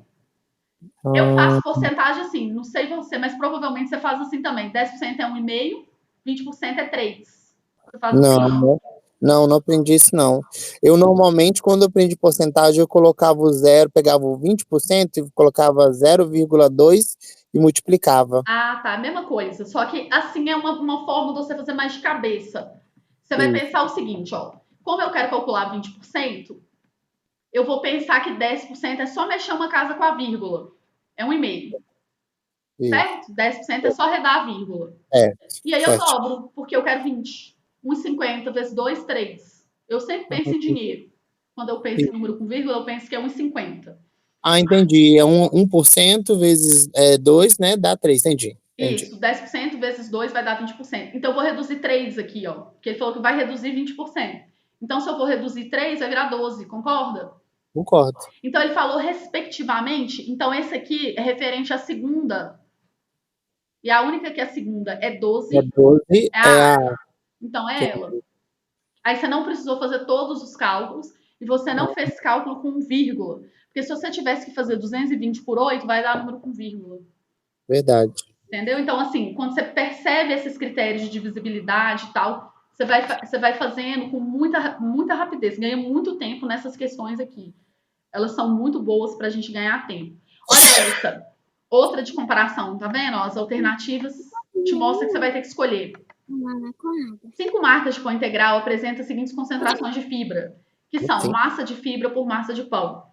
Eu faço porcentagem assim, não sei você, mas provavelmente você faz assim também. 10% é 1,5, 20% é 3. Você faz assim? Não aprendi isso não. Eu normalmente, quando eu aprendi porcentagem, eu colocava o zero, pegava o 20% e colocava 0,2 e multiplicava. Ah, tá, mesma coisa. Só que assim é uma forma de você fazer mais de cabeça. Você vai pensar o seguinte, ó. Como eu quero calcular 20%, eu vou pensar que 10% é só mexer uma casa com a vírgula. É 1,5. Certo? 10% é só arredar a vírgula. E aí eu dobro, porque eu quero 20. 1,50 vezes 2, 3. Eu sempre penso em dinheiro. Quando eu penso em número com vírgula, eu penso que é 1,50. Ah, entendi. É 1% vezes 2, né? Dá 3, entendi. Isso, 10% vezes 2 vai dar 20%. Então eu vou reduzir 3 aqui, ó. Porque ele falou que vai reduzir 20%. Então, se eu vou reduzir 3, vai virar 12, concorda? Concordo. Então, ele falou respectivamente. Então, esse aqui é referente à segunda. E a única que é a segunda é 12. É 12, Então, é ela. Aí, você não precisou fazer todos os cálculos. E você não fez cálculo com vírgula. Porque se você tivesse que fazer 220 por 8, vai dar número com vírgula. Verdade. Entendeu? Então, assim, quando você percebe esses critérios de divisibilidade e tal, você vai fazendo com muita rapidez. Ganha muito tempo nessas questões aqui. Elas são muito boas para a gente ganhar tempo. Olha essa. Outra de comparação, tá vendo? As alternativas te mostram que você vai ter que escolher. 5 marcas de pão integral apresentam as seguintes concentrações de fibra, que são massa de fibra por massa de pão.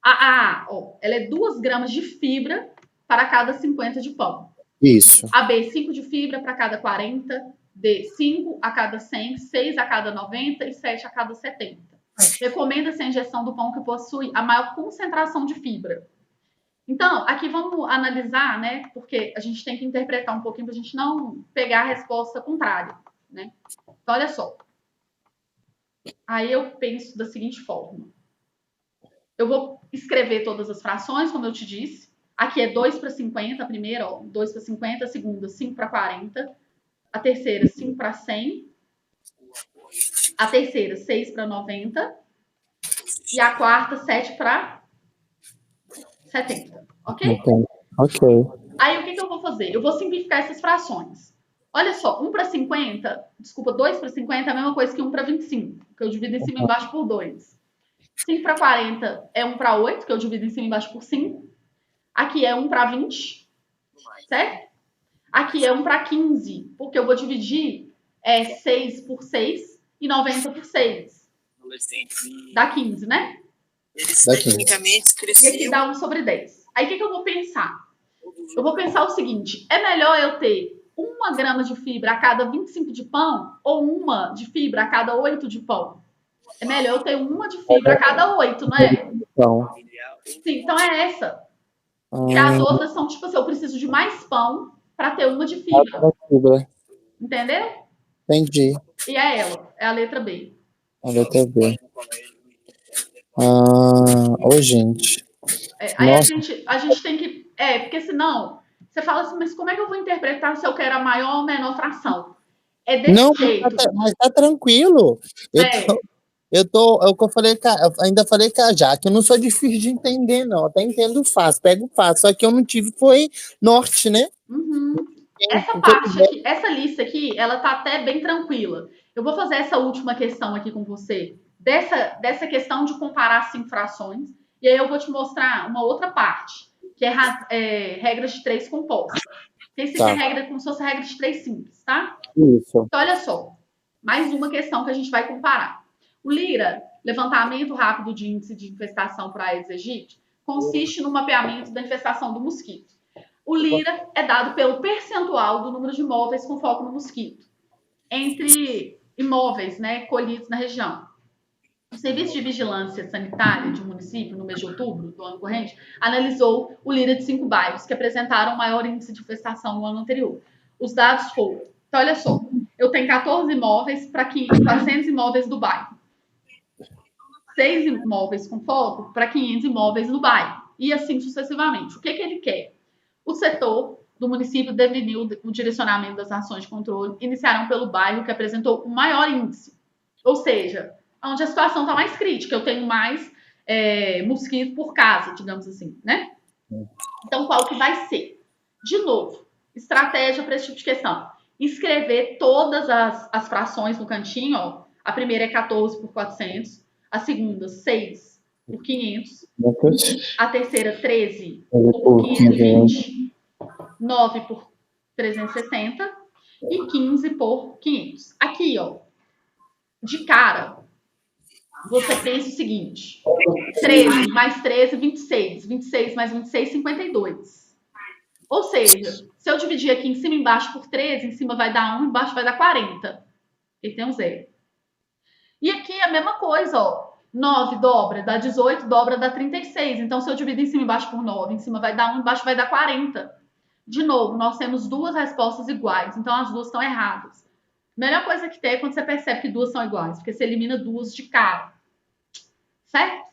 A A, ela é 2 gramas de fibra para cada 50 de pão. Isso. A B, 5 de fibra para cada 40. D, 5 a cada 100, 6 a cada 90 e 7 a cada 70. Recomenda-se a injeção do pão que possui a maior concentração de fibra. Então, aqui vamos analisar, né? Porque a gente tem que interpretar um pouquinho para a gente não pegar a resposta contrária, né? Então, olha só. Aí eu penso da seguinte forma. Eu vou escrever todas as frações, como eu te disse. Aqui é 2 para 50, a primeira, 2 para 50, a segunda, 5 para 40. A terceira, 5 para 100. A terceira, 6 para 90. E a quarta, 7 para 70. Ok? Ok. Aí, o que eu vou fazer? Eu vou simplificar essas frações. Olha só, 1 para 50, desculpa, 2 para 50 é a mesma coisa que 1 para 25, que eu divido em cima e embaixo por 2. 5 para 40 é 1 para 8, que eu divido em cima e embaixo por 5. Aqui é 1 para 20, certo? Aqui é 1 para 15, porque eu vou dividir 6 por 6 e 90 por 6. Dá 15, né? Eles tecnicamente cresciam. E aqui dá 1 sobre 10. Aí, o que eu vou pensar? Eu vou pensar o seguinte, é melhor eu ter 1 grama de fibra a cada 25 de pão ou 1 de fibra a cada 8 de pão? É melhor eu ter 1 de fibra a cada 8, não é? Sim, então é essa. E as outras são tipo assim, eu preciso de mais pão para ter 1 de fibra. Entendeu? Entendi. E é ela, é a letra B. A letra B. Gente. Aí a gente tem que... porque senão, você fala assim, mas como é que eu vou interpretar se eu quero a maior ou menor fração? É desse jeito. Mas tá tranquilo. É o que eu falei, ainda falei com a Jaque, eu não sou difícil de entender, não. Eu até entendo fácil, pego fácil. Só que eu não tive, foi norte, né? Uhum. Essa parte aqui, essa lista aqui, ela tá até bem tranquila. Eu vou fazer essa última questão aqui com você, dessa questão de comparar 5 frações, e aí eu vou te mostrar uma outra parte, que é regras de 3 compostas. Esse aqui é regra, como se fosse regra de 3 simples, tá? Isso. Então, olha só, mais uma questão que a gente vai comparar. O LIRA, levantamento rápido de índice de infestação por Aedes aegypti, consiste no mapeamento da infestação do mosquito. O LIRA é dado pelo percentual do número de imóveis com foco no mosquito, entre imóveis, né, colhidos na região. O Serviço de Vigilância Sanitária de um município, no mês de outubro do ano corrente, analisou o LIRA de 5 bairros que apresentaram maior índice de infestação no ano anterior. Os dados foram... Então, olha só, eu tenho 14 imóveis para 400 imóveis do bairro. 6 imóveis com foco para 500 imóveis no bairro. E assim sucessivamente. O que ele quer? O setor do município definiu o direcionamento das ações de controle, iniciarão pelo bairro que apresentou o maior índice. Ou seja, onde a situação está mais crítica, eu tenho mais mosquito por casa, digamos assim, né? Então, qual que vai ser? De novo, estratégia para esse tipo de questão. Escrever todas as frações no cantinho, ó. A primeira é 14 por 400, a segunda, 6 por 500, a terceira, 13 por 520, 9 por 360 e 15 por 500. Aqui, ó, de cara, você pensa o seguinte: 13 mais 13, 26. 26 mais 26, 52. Ou seja, se eu dividir aqui em cima e embaixo por 13, em cima vai dar 1, embaixo vai dar 40. E tem um 0. E aqui a mesma coisa, ó. 9 dobra, dá 18, dobra, dá 36. Então, se eu dividir em cima e embaixo por 9, em cima vai dar 1, embaixo vai dar 40. De novo, nós temos 2 respostas iguais, então as 2 estão erradas. Melhor coisa que tem é quando você percebe que 2 são iguais, porque você elimina 2 de cara. Certo?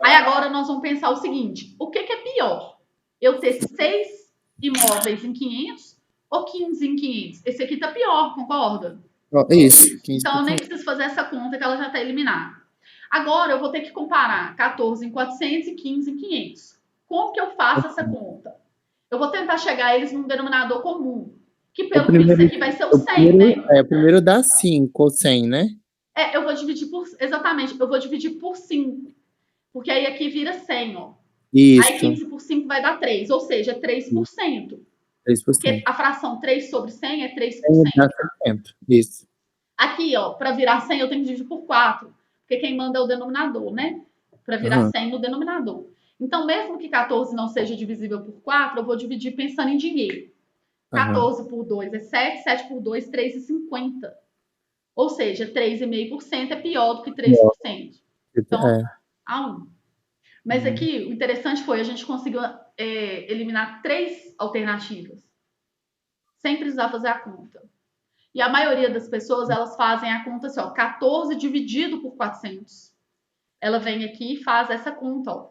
Aí agora nós vamos pensar o seguinte: o que é pior? Eu ter 6 imóveis em 500 ou 15 em 500? Esse aqui tá pior, concorda? Isso. Então eu nem preciso fazer essa conta que ela já está eliminada. Agora eu vou ter que comparar 14 em 400 e 15 em 500. Como que eu faço essa conta? Eu vou tentar chegar a eles num denominador comum, que pelo visto aqui vai ser o 100, né? O primeiro dá 5 ou 100, né? Eu vou dividir por... Exatamente, eu vou dividir por 5. Porque aí aqui vira 100, ó. Isso. Aí 15 por 5 vai dar 3, ou seja, 3%. Porque a fração 3 sobre 100 é 3%. Dá 60. Isso. Aqui, ó, para virar 100 eu tenho que dividir por 4, porque quem manda é o denominador, né? Para virar 100 no denominador. Então, mesmo que 14 não seja divisível por 4, eu vou dividir pensando em dinheiro. 14 por 2 é 7, 7 por 2, 3,50. Ou seja, 3,5% é pior do que 3%. Então, a 1. Mas aqui, o interessante foi, a gente conseguiu eliminar 3 alternativas, sem precisar fazer a conta. E a maioria das pessoas, elas fazem a conta assim, ó, 14 dividido por 400. Ela vem aqui e faz essa conta, ó.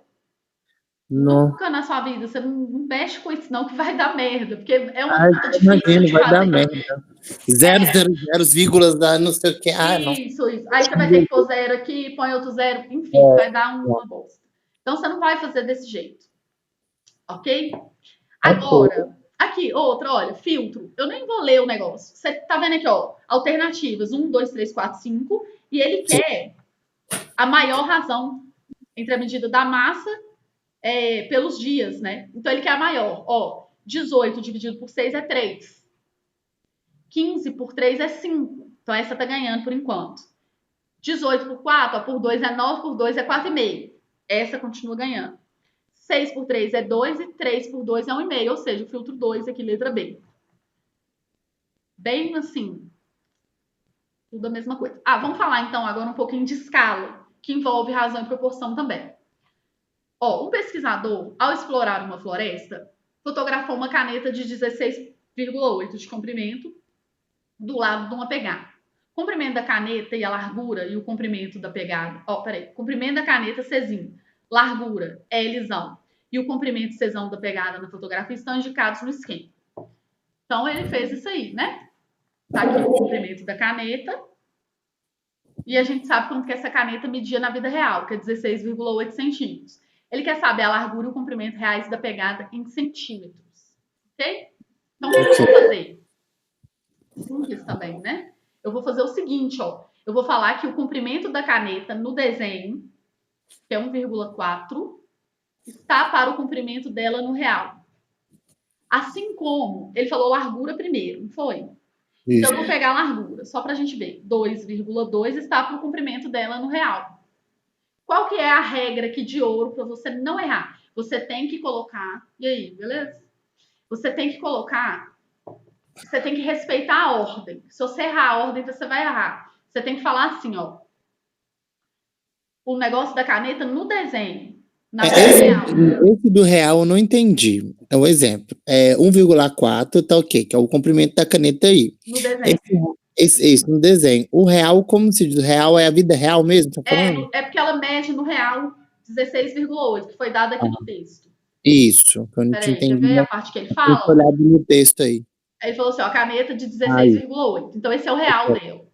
Nunca na sua vida, você não mexe com isso não, que vai dar merda, porque é um conta difícil de vai fazer. Dar merda. 0,00 vírgulas da não sei o que. Isso. Aí você vai ter que pôr 0 aqui, põe outro 0, enfim, vai dar uma bosta. Então você não vai fazer desse jeito. Ok? Agora, aqui, outra, olha, filtro. Eu nem vou ler o negócio. Você tá vendo aqui, ó, alternativas 1, 2, 3, 4, 5, e ele quer a maior razão entre a medida da massa pelos dias, né? Então ele quer a maior. Ó, 18 dividido por 6 é 3. 15 por 3 é 5. Então essa tá ganhando por enquanto. 18 por 4, ó, por 2 é 9, por 2 é 4,5. Essa continua ganhando. 6 por 3 é 2 e 3 por 2 é 1,5, ou seja, o filtro 2 aqui, letra B. Bem assim, tudo a mesma coisa. Vamos falar então agora um pouquinho de escala, que envolve razão e proporção também. Ó, um pesquisador, ao explorar uma floresta, fotografou uma caneta de 16,8 de comprimento do lado de uma pegada. O comprimento da caneta e a largura e o comprimento da pegada. Comprimento da caneta Czinho, largura Lzão e o comprimento Czão da pegada na fotografia estão indicados no esquema. Então ele fez isso aí, né? Tá aqui o comprimento da caneta. E a gente sabe quanto que essa caneta media na vida real, que é 16,8 centímetros. Ele quer saber a largura e o comprimento reais da pegada em centímetros. Ok? Então o que eu vou fazer? Simples também, né? Eu vou fazer o seguinte, ó. Eu vou falar que o comprimento da caneta no desenho, que é 1,4, está para o comprimento dela no real. Assim como ele falou largura primeiro, não foi? Isso. Então eu vou pegar a largura, só para a gente ver. 2,2 está para o comprimento dela no real. Qual que é a regra aqui de ouro para você não errar? Você tem que colocar... E aí, beleza? Você tem que colocar... Você tem que respeitar a ordem. Se você errar a ordem, você vai errar. Você tem que falar assim, ó. O negócio da caneta no desenho. Esse do real eu não entendi. É um exemplo. 1,4 tá ok, que é o comprimento da caneta aí. No desenho. Esse no desenho. O real, como se diz? O real é a vida real mesmo? Tá falando? É porque ela mede no real 16,8, que foi dado aqui no texto. Isso, que eu não tinha entendido. Quer ver a parte que ele fala? Eu olhado no texto aí. Aí ele falou assim, ó, caneta de 16,8. Então esse é o real dela.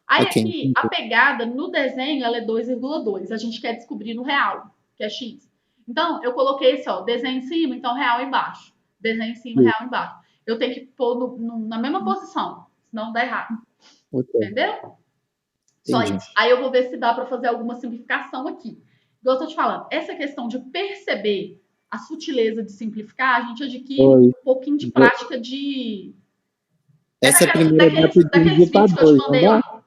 Aí aqui, a pegada no desenho, ela é 2,2. A gente quer descobrir no real, que é X. Então, eu coloquei esse, ó, desenho em cima, então real embaixo. Desenho em cima, real embaixo. Eu tenho que pôr na mesma posição, senão dá errado. Entendeu? Só isso. Aí eu vou ver se dá para fazer alguma simplificação aqui. Igual eu tô te falando, essa questão de perceber a sutileza de simplificar, a gente adquire um pouquinho de prática de... Essa primeira dá para dividir para 2, não dá?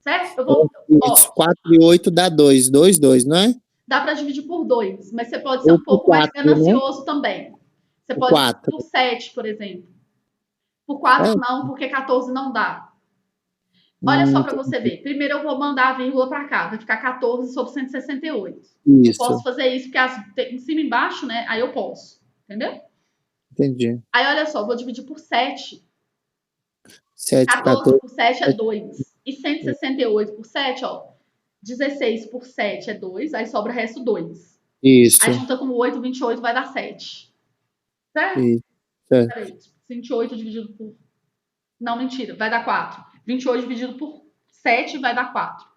Certo? Eu vou... Isso, 4 e 8 dá 2, 2, 2, não é? Dá para dividir por 2, mas você pode ser um pouco mais ganancioso, né? Também. Você pode dividir por 7, por exemplo. Por 4 não, porque 14 não dá. Olha só para você ver. Primeiro eu vou mandar a vírgula para cá. Vai ficar 14 sobre 168. Isso. Eu posso fazer isso, porque em cima e embaixo, né? Aí eu posso. Entendeu? Entendi. Aí olha só, vou dividir por 7. 14 por 7 é 2. E 168 por 7, ó. 16 por 7 é 2. Aí sobra o resto 2. Isso. Aí junta com 8, 28 vai dar 7. Certo? Isso. Peraí. 28 dividido por... Não, mentira. Vai dar 4. 28 dividido por 7 vai dar 4.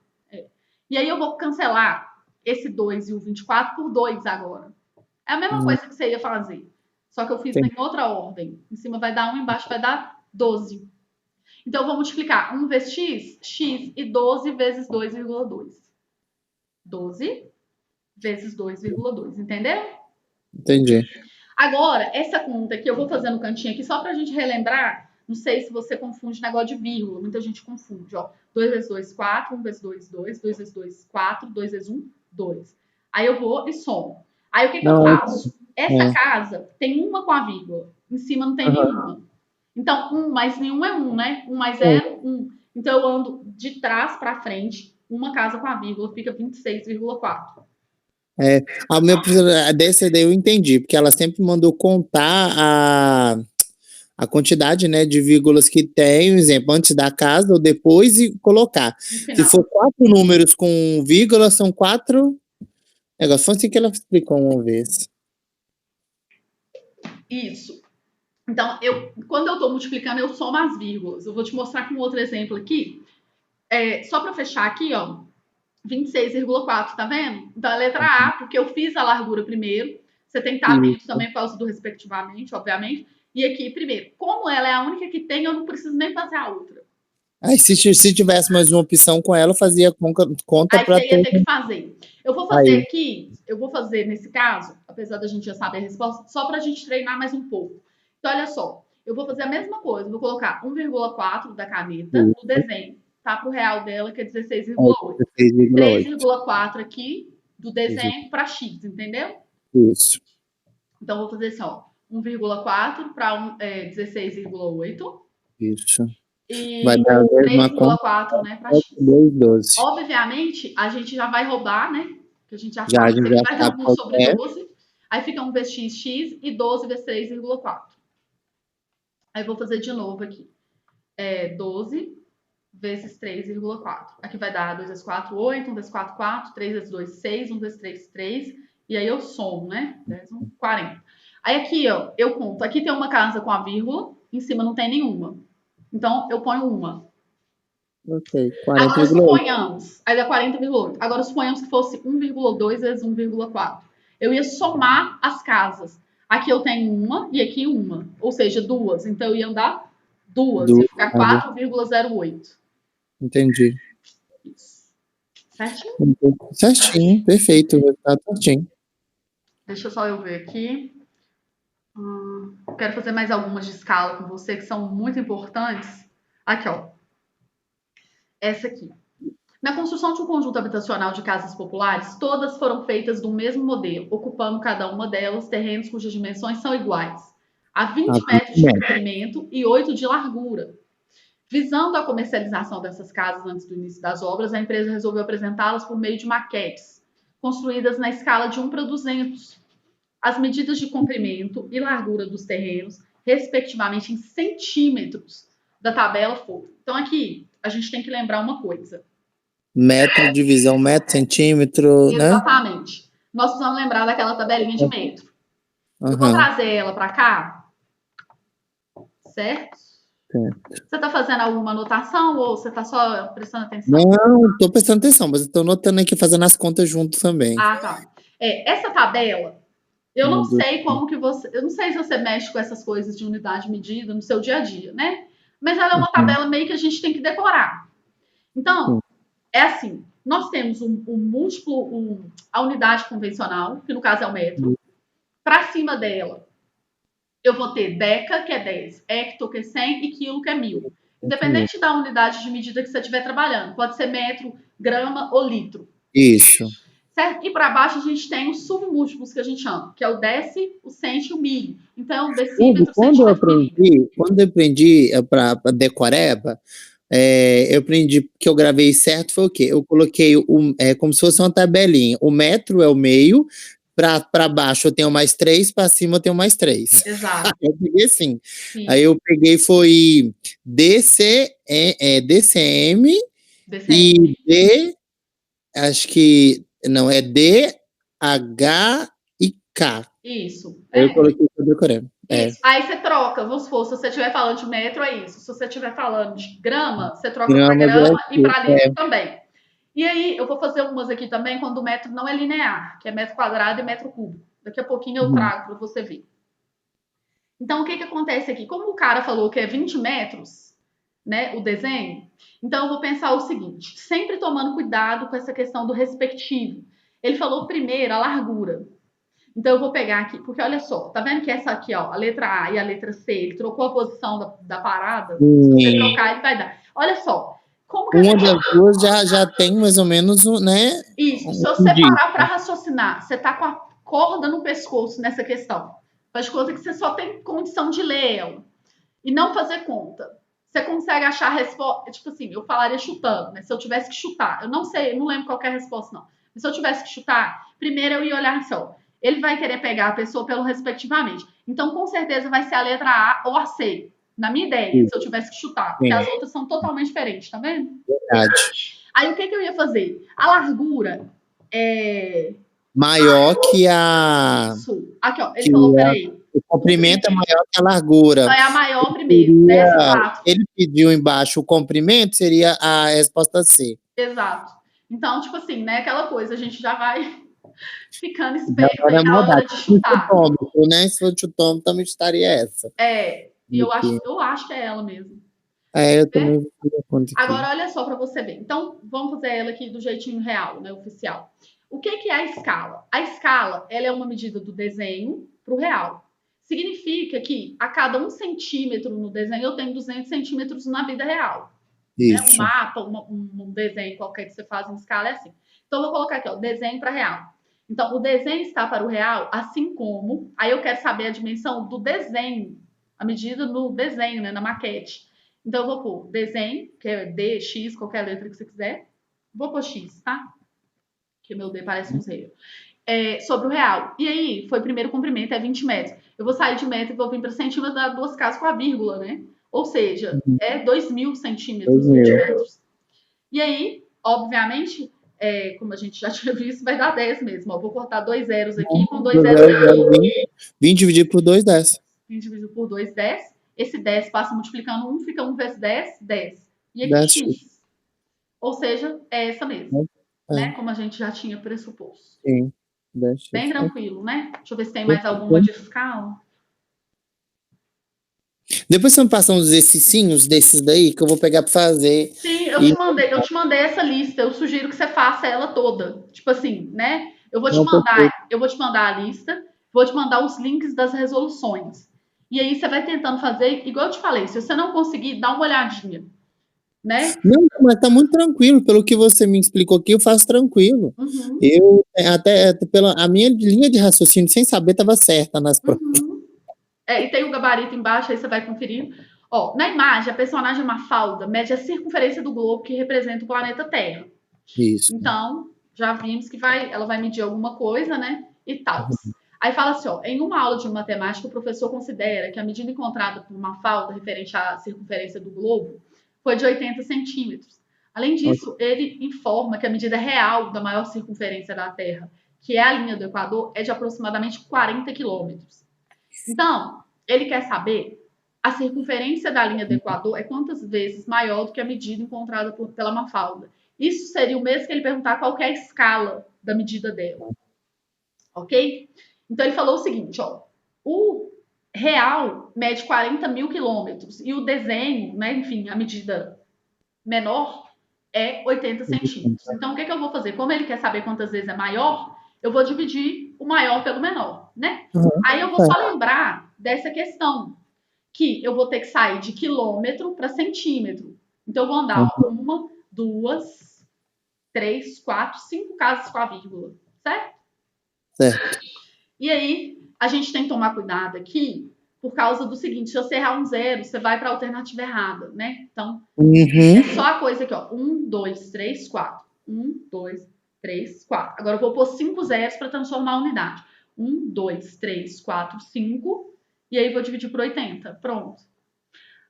E aí eu vou cancelar esse 2 e o 24 por 2 agora. É a mesma coisa que você ia fazer. Só que eu fiz em outra ordem. Em cima vai dar 1, embaixo vai dar 12. Então, eu vou multiplicar 1 vezes x, x e 12 vezes 2,2. 12 vezes 2,2, entendeu? Entendi. Agora, essa conta aqui, eu vou fazer no cantinho aqui só para a gente relembrar. Não sei se você confunde negócio de vírgula. Muita gente confunde, ó. 2 vezes 2, 4. 1 vezes 2, 2. 2 vezes 2, 4. 2 vezes 1, 2. Aí eu vou e somo. Aí o que eu faço? Essa casa tem uma com a vírgula. Em cima não tem nenhuma. Então, 1 mais nenhum é 1, né? 1 mais 0, 1. Então, eu ando de trás para frente. Uma casa com a vírgula fica 26,4. A minha professora, dessa daí eu entendi, porque ela sempre mandou contar a quantidade, né, de vírgulas que tem, por exemplo, antes da casa ou depois e colocar. Se for 4 números com vírgula, são 4 negócios. Foi assim que ela explicou uma vez. Isso. Então, quando eu estou multiplicando, eu somo as vírgulas. Eu vou te mostrar com outro exemplo aqui. Só para fechar aqui, ó, 26,4, tá vendo? Então, a letra A, porque eu fiz a largura primeiro. Você tem que estar atento também por causa do respectivamente, obviamente. E aqui, primeiro, como ela é a única que tem, eu não preciso nem fazer a outra. Aí, se tivesse mais uma opção com ela, eu fazia conta para ter. Aí você ia ter que fazer. Eu vou fazer aí. aqui, eu vou fazer nesse caso, apesar da gente já saber a resposta, só para a gente treinar mais um pouco. Então, olha só, eu vou fazer a mesma coisa, vou colocar 1,4 da caneta no desenho, tá? Para o real dela, que é 16,8. 3,4 aqui do desenho para X, entendeu? Isso. Então, vou fazer assim, ó, 1,4 para 16,8. Isso. E vai dar 3,4, né, para X. 12. Obviamente, a gente já vai roubar, né? Que a gente já Já, sabe, vai dar 1 sobre é. 12. Aí fica 1 vezes x, x e 12 vezes 3,4. Aí vou fazer de novo aqui. 12 vezes 3,4. Aqui vai dar 2 vezes 4, 8. 1 vezes 4, 4. 3 vezes 2, 6. 1 vezes 3, 3. E aí eu somo, né? 10, 1, 40. Aí aqui, ó, eu conto. Aqui tem uma casa com a vírgula. Em cima não tem nenhuma. Então, eu ponho uma. Ok, 40,8. Agora suponhamos, aí dá 40,8. Agora suponhamos que fosse 1,2 vezes 1,4. Eu ia somar as casas. Aqui eu tenho uma e aqui uma. Ou seja, duas. Então eu ia andar duas. Ia ficar 4,08. Entendi. Isso. Certinho? Certinho, perfeito. Tá certinho. Deixa só eu ver aqui. Quero fazer mais algumas de escala com você que são muito importantes. Aqui, ó. Essa aqui. Na construção de um conjunto habitacional de casas populares, todas foram feitas do mesmo modelo, ocupando cada uma delas terrenos cujas dimensões são iguais, a 20 metros de comprimento e 8 de largura. Visando a comercialização dessas casas antes do início das obras, a empresa resolveu apresentá-las por meio de maquetes, construídas na escala de 1 para 200. As medidas de comprimento e largura dos terrenos, respectivamente em centímetros da tabela foram. Então aqui, a gente tem que lembrar uma coisa. Metro, divisão, metro, centímetro, né? Exatamente. Nós precisamos lembrar daquela tabelinha de metro. Eu vou trazer ela para cá. Certo? Você está fazendo alguma anotação ou você está só prestando atenção? Não, estou prestando atenção, mas estou anotando aqui, fazendo as contas junto também. Ah, tá. Essa tabela, eu não sei como que você... Eu não sei se você mexe com essas coisas de unidade de medida no seu dia a dia, né? Mas ela é uma tabela meio que a gente tem que decorar. Então, é assim, nós temos a unidade convencional, que no caso é o metro. Para cima dela, eu vou ter deca, que é 10, hecto, que é 100 e quilo, que é 1000. Independente da unidade de medida que você estiver trabalhando. Pode ser metro, grama ou litro. Isso. Certo? E para baixo a gente tem os submúltiplos que a gente chama, que é o deci, o cento e o milho. Então, decímetro, quando eu aprendi para decoreba, eu aprendi que eu gravei certo foi o quê? Eu coloquei como se fosse uma tabelinha. O metro é o meio, para baixo eu tenho mais 3, para cima eu tenho mais 3. Exato. Eu peguei assim. Aí eu peguei foi DCM e D, acho que não, é D, H e K. Isso. Aí eu coloquei o decoreba. Isso. Aí você troca, vamos supor, se você estiver falando de metro, é isso. Se você estiver falando de grama, você troca para grama e para litro também. E aí, eu vou fazer umas aqui também quando o metro não é linear, que é metro quadrado e metro cúbico. Daqui a pouquinho eu trago para você ver. Então, o que acontece aqui? Como o cara falou que é 20 metros, né, o desenho, então eu vou pensar o seguinte, sempre tomando cuidado com essa questão do respectivo. Ele falou primeiro a largura. Então, eu vou pegar aqui, porque olha só, tá vendo que essa aqui, ó, a letra A e a letra C, ele trocou a posição da parada? Se você trocar, ele vai dar. Olha só, como que a Uma gente... das duas já tem mais ou menos, né? Isso, se Um você parar para raciocinar, você tá com a corda no pescoço nessa questão. Faz conta que você só tem condição de ler ela e não fazer conta. Você consegue achar a resposta, tipo assim, eu falaria chutando, né? Se eu tivesse que chutar, eu não sei, eu não lembro qual é a resposta, não. Mas se eu tivesse que chutar, primeiro eu ia olhar assim, ó, ele vai querer pegar a pessoa pelo respectivamente. Então, com certeza, vai ser a letra A ou a C. Na minha ideia, se eu tivesse que chutar, porque as outras são totalmente diferentes, tá vendo? Verdade. Aí o que eu ia fazer? A largura é. Maior que a. Isso. Aqui, ó. Ele Que falou, peraí. o comprimento é maior que a largura. Então é a maior primeiro, 10 e 4. Ele pediu embaixo o comprimento, seria a resposta C. Exato. Então, tipo assim, né? Aquela coisa, a gente já vai ficando esperto Agora aí é na hora maldade. de chutar. Né? Se for chutômetro, também estaria essa. E eu acho que é ela mesmo. Eu também vou fazer a conta aqui. Agora, olha só para você ver. Então, vamos fazer ela aqui do jeitinho real, né? Oficial. O que é a escala? A escala, ela é uma medida do desenho para o real. Significa que a cada 1 centímetro no desenho, eu tenho 200 centímetros na vida real. Né? Um mapa, um desenho qualquer que você faz em escala é assim. Então, eu vou colocar aqui, ó, desenho para real. Então, o desenho está para o real, assim como... Aí eu quero saber a dimensão do desenho, a medida no desenho, né, na maquete. Então, eu vou pôr desenho, que é D, X, qualquer letra que você quiser. Vou pôr X, tá? Que meu D parece um zero. Sobre o real. E aí, foi primeiro comprimento, é 20 metros. Eu vou sair de metro e vou vir para centímetro, dar 2 casas com a vírgula, né? Ou seja, é 2.000 centímetros, 20 metros. E aí, obviamente, como a gente já tinha visto, vai dar 10 mesmo. Ó, vou cortar 2 zeros aqui com 2 zeros aqui. 20 dividido por 2, 10. 20 dividido por 2, 10. Esse 10 passa multiplicando 1, fica 1 vezes 10, 10. E aqui 10. X. Ou seja, é essa mesmo. Né? Como a gente já tinha pressuposto. Sim. 10. Bem tranquilo, né? Deixa eu ver se tem mais alguma de escala. Depois você me passa uns exercícios desses daí que eu vou pegar para fazer. Sim, eu te mandei essa lista. Eu sugiro que você faça ela toda. Tipo assim, né? Eu vou te mandar a lista, vou te mandar os links das resoluções. E aí você vai tentando fazer, igual eu te falei, se você não conseguir, dá uma olhadinha. Né? Não, mas tá muito tranquilo. Pelo que você me explicou aqui, eu faço tranquilo. Eu, até pela a minha linha de raciocínio, sem saber, estava certa nas provas. E tem o gabarito embaixo, aí você vai conferir. Ó, na imagem, a personagem Mafalda mede a circunferência do globo que representa o planeta Terra. Isso. Então, já vimos que ela vai medir alguma coisa, né? E tal. Aí fala assim, ó, em uma aula de matemática, o professor considera que a medida encontrada por Mafalda referente à circunferência do globo foi de 80 centímetros. Além disso, ele informa que a medida real da maior circunferência da Terra, que é a linha do Equador, é de aproximadamente 40 quilômetros. Então, ele quer saber a circunferência da linha do Equador é quantas vezes maior do que a medida encontrada pela Mafalda. Isso seria o mesmo que ele perguntar qual é a escala da medida dela. Ok? Então, ele falou o seguinte, ó. O real mede 40 mil quilômetros e o desenho, né, enfim, a medida menor é 80 centímetros. Então, o que eu vou fazer? Como ele quer saber quantas vezes é maior, eu vou dividir o maior pelo menor, né? Aí eu vou só lembrar dessa questão, que eu vou ter que sair de quilômetro para centímetro. Então, eu vou andar 1, 2, 3, 4, 5 casas com a vírgula, certo? Certo. E aí, a gente tem que tomar cuidado aqui, por causa do seguinte, se você errar um zero, você vai para a alternativa errada, né? Então, é só a coisa aqui, ó. 1, 2, 3, 4. 1, 2, 3, 4. Agora eu vou pôr 5 zeros para transformar a unidade. 1, 2, 3, 4, 5. E aí vou dividir por 80. Pronto.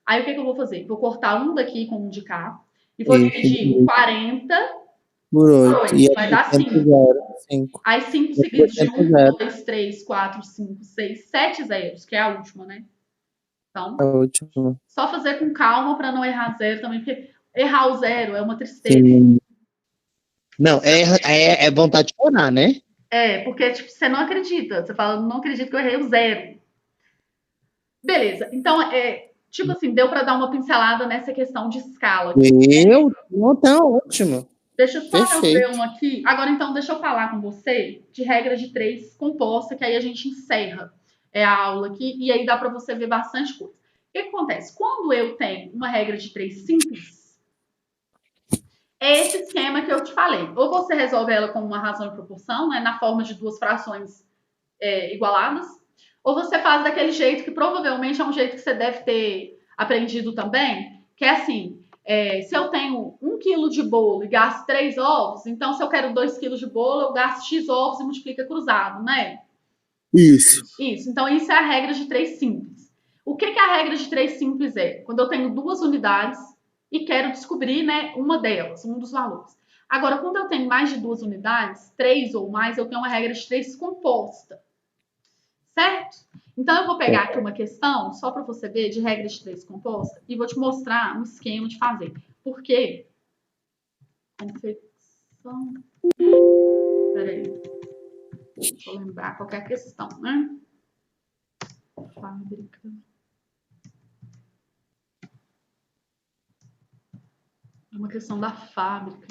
Aí o que eu vou fazer? Vou cortar um daqui com um de cá. E vou dividir 40 por 8. Vai dar 5. Aí 5 seguidos de 1, 2, 3, 4, 5, 6, 7 zeros, que é a última, né? Então, só fazer com calma para não errar zero também, porque errar o zero é uma tristeza. Sim. Não, é vontade de chorar, né? Porque tipo, você não acredita. Você fala, não acredito que eu errei o zero. Beleza. Então, tipo assim, deu para dar uma pincelada nessa questão de escala. Não, tá ótimo. Deixa só eu ver Perfeito. um aqui. Agora, então, deixa eu falar com você de regra de 3 composta, que aí a gente encerra a aula aqui, e aí dá para você ver bastante coisa. O que acontece? Quando eu tenho uma regra de 3 simples, é esse esquema que eu te falei. Ou você resolve ela com uma razão e proporção, né, na forma de duas frações igualadas, ou você faz daquele jeito que provavelmente é um jeito que você deve ter aprendido também, que é assim, se eu tenho 1 quilo de bolo e gasto 3 ovos, então se eu quero 2 quilos de bolo, eu gasto X ovos e multiplica cruzado, né? Isso. Isso. Então, isso é a regra de 3 simples. O que a regra de 3 simples é? Quando eu tenho 2 unidades e quero descobrir, né, uma delas, um dos valores. Agora, quando eu tenho mais de 2 unidades, 3 ou mais, eu tenho uma regra de 3 composta. Certo? Então, eu vou pegar aqui uma questão, só para você ver, de regra de 3 composta, e vou te mostrar um esquema de fazer. Por quê? Confecção. Peraí. Deixa eu lembrar qual é a questão, né? Fábrica. É uma questão da fábrica.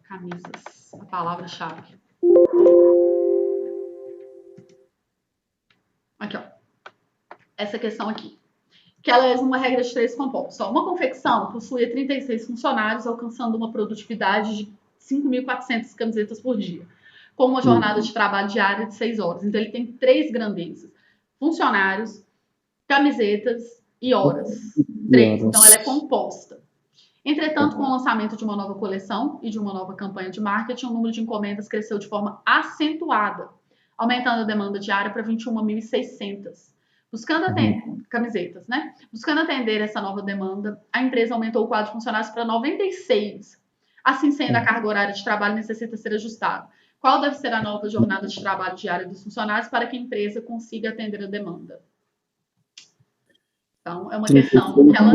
Camisas. A palavra-chave. Aqui, ó. Essa questão aqui. Que ela é uma regra de 3 compostos. Só uma confecção possui 36 funcionários, alcançando uma produtividade de 5.400 camisetas por dia, com uma jornada de trabalho diária de 6 horas. Então, ele tem 3 grandezas: funcionários, camisetas e horas. 3. Então, ela é composta. Entretanto, com o lançamento de uma nova coleção e de uma nova campanha de marketing, o número de encomendas cresceu de forma acentuada, aumentando a demanda diária para 21.600. Buscando atender camisetas, né? Buscando atender essa nova demanda, a empresa aumentou o quadro de funcionários para 96. Assim sendo, a carga horária de trabalho necessita ser ajustada. Qual deve ser a nova jornada de trabalho diária dos funcionários para que a empresa consiga atender a demanda? Então, é uma questão que ela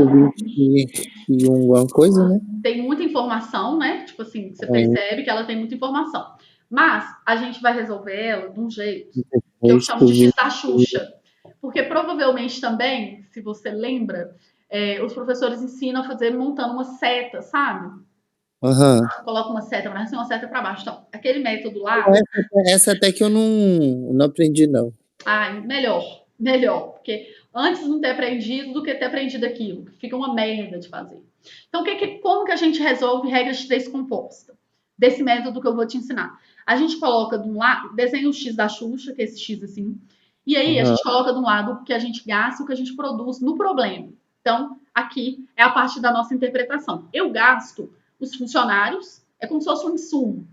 21, alguma coisa, né? tem muita informação, né? Tipo assim, você percebe que ela tem muita informação. Mas a gente vai resolver ela de um jeito que eu chamo de X da Xuxa. Porque provavelmente também, se você lembra, os professores ensinam a fazer montando uma seta, sabe? Coloca uma seta para cima e uma seta para baixo. Então, aquele método lá. Essa até que eu não aprendi, não. Melhor. Porque antes não ter aprendido do que ter aprendido aquilo. Fica uma merda de fazer. Então, como que a gente resolve regras de 3 composta? Desse método que eu vou te ensinar. A gente coloca de um lado, desenha o X da Xuxa, que é esse X assim, e aí a gente coloca de um lado o que a gente gasta e o que a gente produz no problema. Então, aqui é a parte da nossa interpretação. Eu gasto os funcionários, é como se fosse um insumo.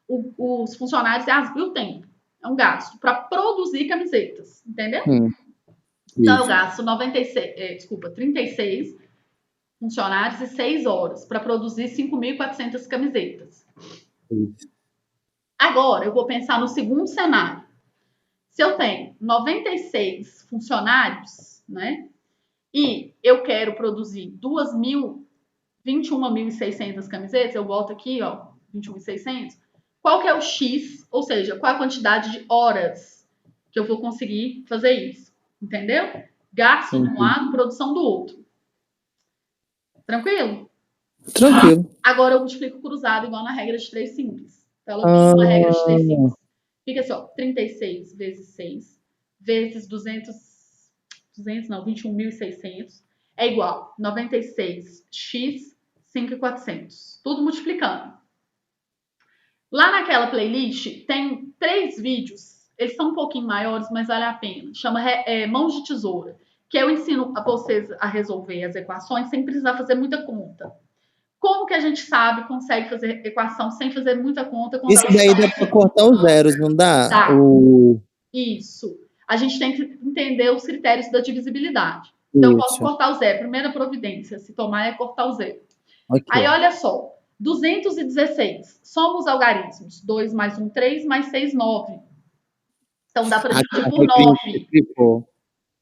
Os funcionários e o tempo. É um gasto para produzir camisetas, entendeu? Então, eu gasto 36 funcionários e 6 horas para produzir 5.400 camisetas. Agora, eu vou pensar no segundo cenário. Se eu tenho 96 funcionários, né? E eu quero produzir 21.600 camisetas, eu volto aqui, ó, 21.600. Qual que é o X? Ou seja, qual a quantidade de horas que eu vou conseguir fazer isso? Entendeu? Gasto de um lado, produção do outro. Tranquilo? Tranquilo. Agora eu multiplico cruzado igual na regra de 3 simples. Então, ela fica na regra de 3 simples. Fica assim, ó, 36 vezes 6 vezes 21.600 é igual 96x 5.400. Tudo multiplicando. Lá naquela playlist tem 3 vídeos. Eles são um pouquinho maiores, mas vale a pena. Chama Mãos de Tesoura. Que eu ensino a vocês a resolver as equações sem precisar fazer muita conta. Como que a gente consegue fazer equação sem fazer muita conta? Isso daí dá para cortar os zeros, não dá? Dá. Isso. A gente tem que entender os critérios da divisibilidade. Então, eu posso cortar o zero. Primeira providência, se tomar, é cortar o zero. Aí, olha só. 216. Somos algarismos. 2 mais 1, 3, mais 6, 9. Então, dá para dividir por 9.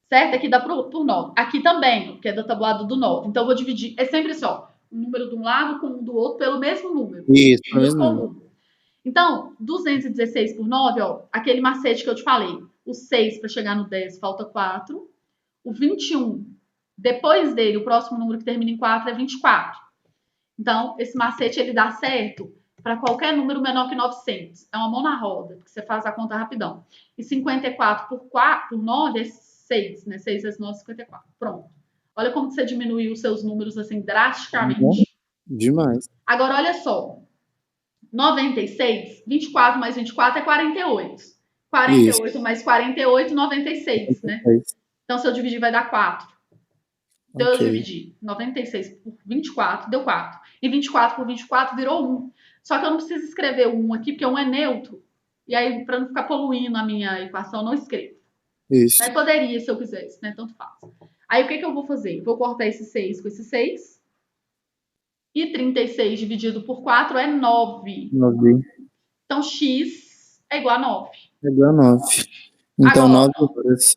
Certo? Aqui dá por 9. Aqui também, que é do tabuado do 9. Então, eu vou dividir. É sempre assim, ó. Um número de um lado com um do outro pelo mesmo número. Isso, pelo mesmo número. Então, 216 por 9, ó, aquele macete que eu te falei. O 6 para chegar no 10 falta 4. O 21, depois dele, o próximo número que termina em 4 é 24. Então, esse macete ele dá certo para qualquer número menor que 900. É uma mão na roda, porque você faz a conta rapidão. E 54 por 9 é 6, né? 6 vezes 9 é 54. Pronto. Olha como você diminuiu os seus números assim drasticamente. Demais. Agora, olha só. 96, 24 mais 24 é 48. 48 isso. Mais 48, 96, né? Então, se eu dividir, vai dar 4. Então, eu dividi 96 por 24, deu 4. E 24 por 24 virou 1. Só que eu não preciso escrever o 1 aqui, porque 1 é neutro. E aí, para não ficar poluindo a minha equação, eu não escrevo. Isso. Mas poderia, se eu quisesse, né? Tanto faz. Aí, o que eu vou fazer? Vou cortar esse 6 com esse 6. E 36 dividido por 4 é 9. 9. Então, x é igual a 9. É igual a 9. Então, agora, 9 horas.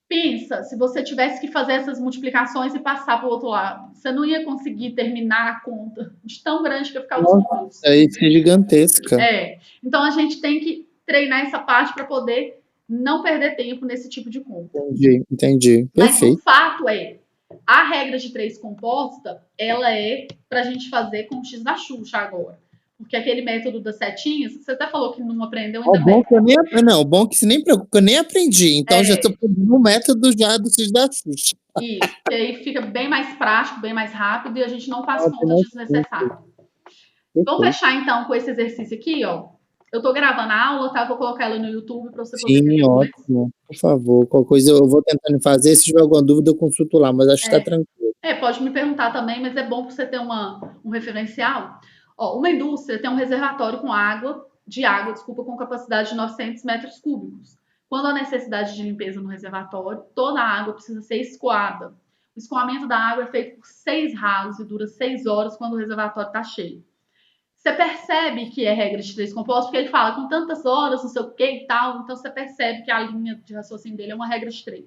Pensa, se você tivesse que fazer essas multiplicações e passar para o outro lado, você não ia conseguir terminar a conta de tão grande que ia ficar os números. Isso é gigantesca. Então, a gente tem que treinar essa parte para poder não perder tempo nesse tipo de conta. Entendi. Mas Perfeito. o fato é, a regra de 3 composta, ela é para a gente fazer com o X da Xuxa agora. Porque aquele método das setinhas, você até falou que não aprendeu ainda bem. Não, bom que você nem preocupa, eu nem aprendi. Então, já estou aprendendo o método já do X da Xuxa. Isso, que aí fica bem mais prático, bem mais rápido e a gente não faz contas desnecessárias. Vamos fechar, então, com esse exercício aqui, ó. Eu tô gravando a aula, tá? Vou colocar ela no YouTube para você poder ver depois. Ótimo. Por favor, qualquer coisa eu vou tentando fazer. Se tiver alguma dúvida, eu consulto lá, mas acho que está tranquilo. Pode me perguntar também, mas é bom para você ter um referencial. Ó, uma indústria tem um reservatório de água, com capacidade de 900 metros cúbicos. Quando há necessidade de limpeza no reservatório, toda a água precisa ser escoada. O escoamento da água é feito por 6 ralos e dura 6 horas quando o reservatório está cheio. Você percebe que é regra de 3 compostos, porque ele fala com tantas horas, não sei o que e tal, então você percebe que a linha de raciocínio dele é uma regra de 3.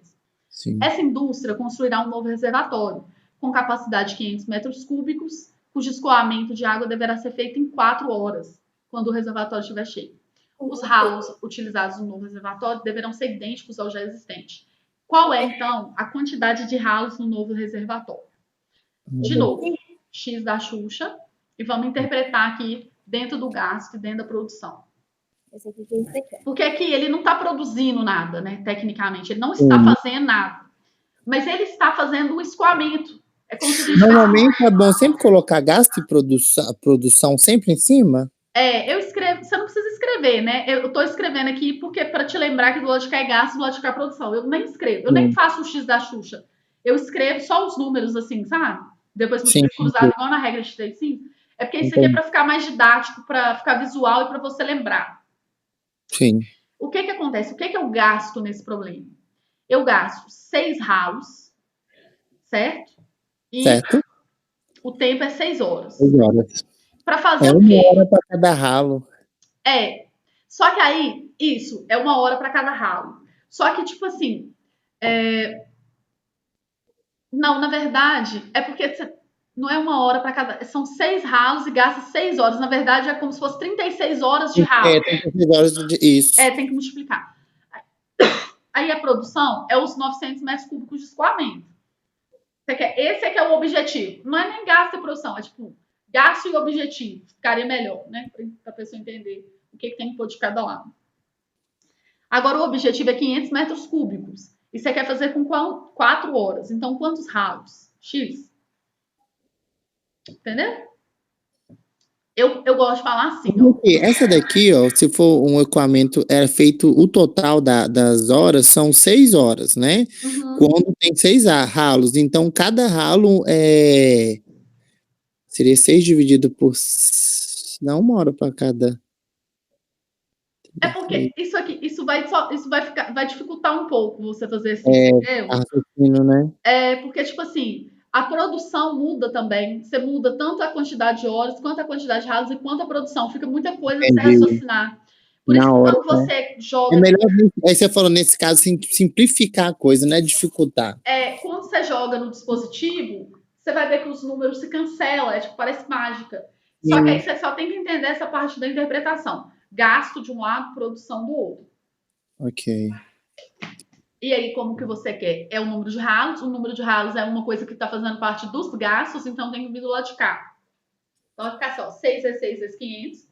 Sim. Essa indústria construirá um novo reservatório, com capacidade de 500 metros cúbicos, cujo escoamento de água deverá ser feito em 4 horas, quando o reservatório estiver cheio. Os ralos utilizados no novo reservatório deverão ser idênticos ao já existente. Qual é, então, a quantidade de ralos no novo reservatório? De novo, X da Xuxa, e vamos interpretar aqui dentro do gasto e dentro da produção. Porque aqui ele não está produzindo nada, né? Tecnicamente, ele não está fazendo nada. Mas ele está fazendo um escoamento. É como se a gente Normalmente é bom sempre colocar gasto e produção sempre em cima? Eu escrevo, você não precisa escrever, né? Eu estou escrevendo aqui porque para te lembrar que do lado de cá é gasto, do lado de cá é produção. Eu nem escrevo, eu nem faço o X da Xuxa. Eu escrevo só os números assim, sabe? Depois multiplico cruzado, igual na regra de 3, sim. É porque isso aqui é para ficar mais didático, para ficar visual e para você lembrar. Sim. O que acontece? O que eu gasto nesse problema? Eu gasto 6 ralos, certo? E o tempo é 6 horas. 6 horas. Para fazer o quê? 1 hora para cada ralo. Só que aí, isso, é 1 hora para cada ralo. Só que, tipo assim, não, na verdade, é porque não é 1 hora para cada... São 6 ralos e gasta 6 horas. Na verdade, é como se fosse 36 horas de ralo. 36 horas de... Isso. Tem que multiplicar. Aí a produção é os 900 metros cúbicos de escoamento. Esse é que é o objetivo. Não é nem gasto e produção, é tipo gasto e objetivo. Ficaria melhor, né? Para a pessoa entender o que tem que pôr de cada lado. Agora, o objetivo é 500 metros cúbicos. E você quer fazer com 4 horas. Então, quantos ralos? X. Entendeu? Eu gosto de falar assim, ó. Essa daqui, ó, se for um equipamento, é feito, o total das horas são 6 horas, né? Quando tem 6 ralos, então cada ralo seria 6 dividido por... Dá 1 hora para cada... É porque isso vai dificultar um pouco você fazer esse entendeu? Raciocínio, né? Porque, tipo assim, a produção muda também. Você muda tanto a quantidade de horas, quanto a quantidade de ralos e quanto a produção. Fica muita coisa para você raciocinar. Por isso que quando você joga... É melhor, aí você falou, nesse caso, simplificar a coisa, não é dificultar. Quando você joga no dispositivo, você vai ver que os números se cancelam, tipo, parece mágica. Só que aí você só tem que entender essa parte da interpretação. Gasto de um lado, produção do outro. Ok. E aí, como que você quer? É o número de ralos. O número de ralos é uma coisa que está fazendo parte dos gastos, então tem que vir do lado de cá. Então vai ficar assim, ó, 6 vezes 6 vezes 500.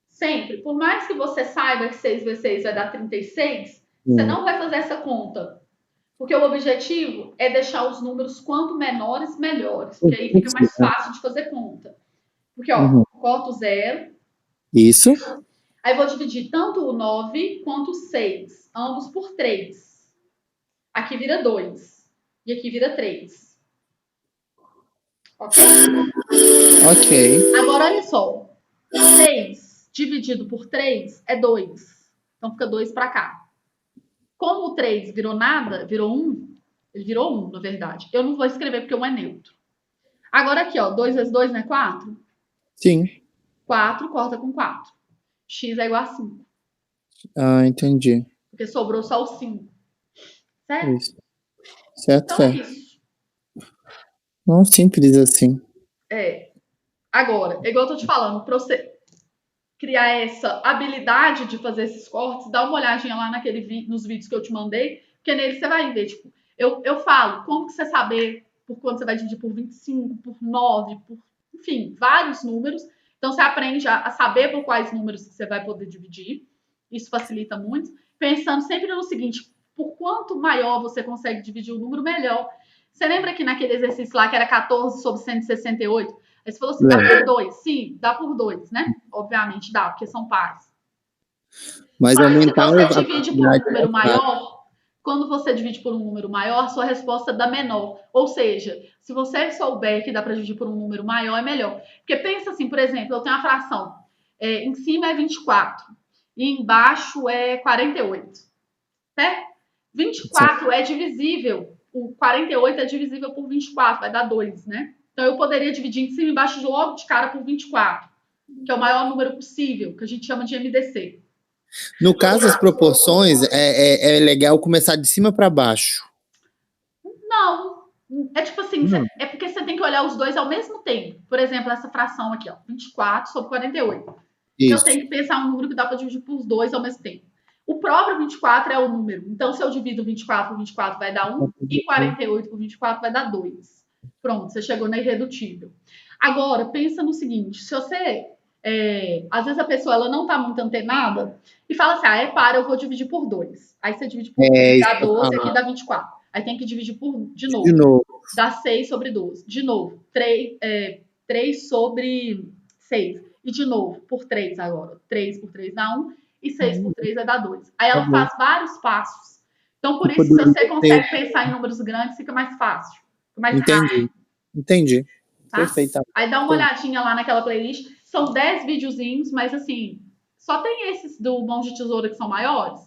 Sempre, por mais que você saiba que 6 vezes 6 vai dar 36, você não vai fazer essa conta. Porque o objetivo é deixar os números quanto menores, melhores. Porque aí fica mais fácil de fazer conta. Porque, ó, corto o 0. Isso. Aí vou dividir tanto o 9 quanto o 6, ambos por 3. Aqui vira 2. E aqui vira 3. Ok? Ok. Agora, olha só. 6 dividido por 3 é 2. Então, fica 2 para cá. Como o 3 virou nada, virou 1, ele virou 1, na verdade. Eu não vou escrever porque 1 é neutro. Agora aqui, ó, 2 vezes 2 não é 4? Sim. 4 corta com 4. X é igual a 5. Ah, entendi. Porque sobrou só o 5. Certo? Isso. Certo, então certo. É isso. Não simples assim. Agora, igual eu tô te falando, pra você criar essa habilidade de fazer esses cortes, dá uma olhadinha lá nos vídeos que eu te mandei, porque nele você vai ver, tipo, eu falo como que você saber por quanto você vai dividir por 25, por 9, enfim, vários números. Então você aprende a saber por quais números que você vai poder dividir. Isso facilita muito. Pensando sempre no seguinte, por quanto maior você consegue dividir o número, melhor. Você lembra que naquele exercício lá que era 14 sobre 168? Aí você falou assim, dá por 2? Sim, dá por 2, né? Obviamente dá, porque são pares. Mas Mas se aumentar você a divide por um número maior, quando você divide por um número maior, sua resposta dá menor. Ou seja, se você souber que dá para dividir por um número maior, é melhor. Porque pensa assim, por exemplo, eu tenho uma fração. Em cima é 24 e embaixo é 48. Certo? 24 é divisível. O 48 é divisível por 24, vai dar 2, né? Então eu poderia dividir em cima e embaixo logo de cara por 24, que é o maior número possível, que a gente chama de MDC. No caso, as proporções, é legal começar de cima para baixo. Não. É tipo assim, é porque você tem que olhar os dois ao mesmo tempo. Por exemplo, essa fração aqui, ó, 24 sobre 48. Isso. Eu tenho que pensar um número que dá para dividir por dois ao mesmo tempo. O próprio 24 é o número. Então, se eu divido 24 por 24, vai dar 1. E 48 por 24 vai dar 2. Pronto, você chegou na irredutível. Agora, pensa no seguinte. Se você... às vezes a pessoa ela não está muito antenada e fala assim, para, eu vou dividir por 2. Aí você divide por 2, dá 12, aqui dá 24. Aí tem que dividir de novo. Dá 6 sobre 12. De novo, 3 sobre 6. E de novo, por 3 agora. 3 por 3 dá 1 e 6 por 3 vai dar 2. Aí ela faz vários passos. Então, por isso, se você consegue pensar em números grandes, fica mais fácil. Fica mais rápido. Entendi. Tá? Perfeito. Aí dá uma olhadinha lá naquela playlist. São 10 videozinhos, mas assim, só tem esses do Mãos de Tesoura que são maiores.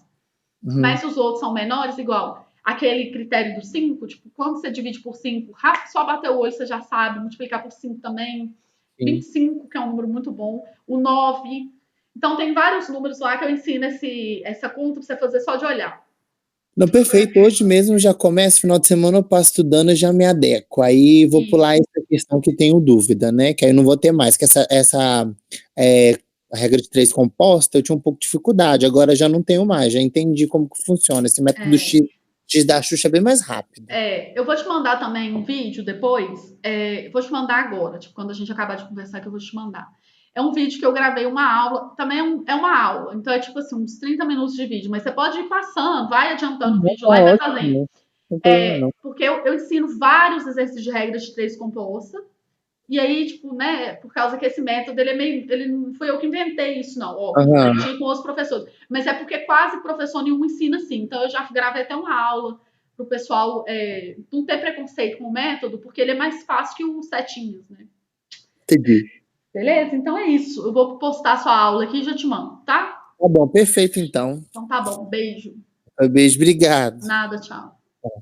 Mas os outros são menores, igual aquele critério do 5, tipo, quando você divide por 5, rápido, só bater o olho, você já sabe, multiplicar por 5 também. Sim. 25, que é um número muito bom. O 9. Então, tem vários números lá que eu ensino essa conta pra você fazer só de olhar. Não, perfeito. Hoje mesmo já começo, final de semana eu passo estudando e já me adequo. Aí vou pular essa questão que tenho dúvida, né? Que aí eu não vou ter mais, que a regra de 3 composta, eu tinha um pouco de dificuldade, agora já não tenho mais, já entendi como que funciona. Esse método X da Xuxa é bem mais rápido. Eu vou te mandar também um vídeo depois, vou te mandar agora, tipo, quando a gente acabar de conversar que eu vou te mandar. É um vídeo que eu gravei uma aula, também é uma aula, então é tipo assim, uns 30 minutos de vídeo, mas você pode ir passando, vai adiantando o vídeo lá e vai fazendo. Porque eu ensino vários exercícios de regra de 3 composta, e aí, tipo, né, por causa que esse método, ele não foi eu que inventei isso, não, ó, aprendi com os professores, mas é porque quase professor nenhum ensina assim, então eu já gravei até uma aula pro pessoal não ter preconceito com o método, porque ele é mais fácil que os setinhos, né? Entendi. Beleza? Então é isso. Eu vou postar sua aula aqui e já te mando, tá? Tá bom, perfeito então. Então tá bom. Beijo. Beijo, obrigado. Nada, tchau.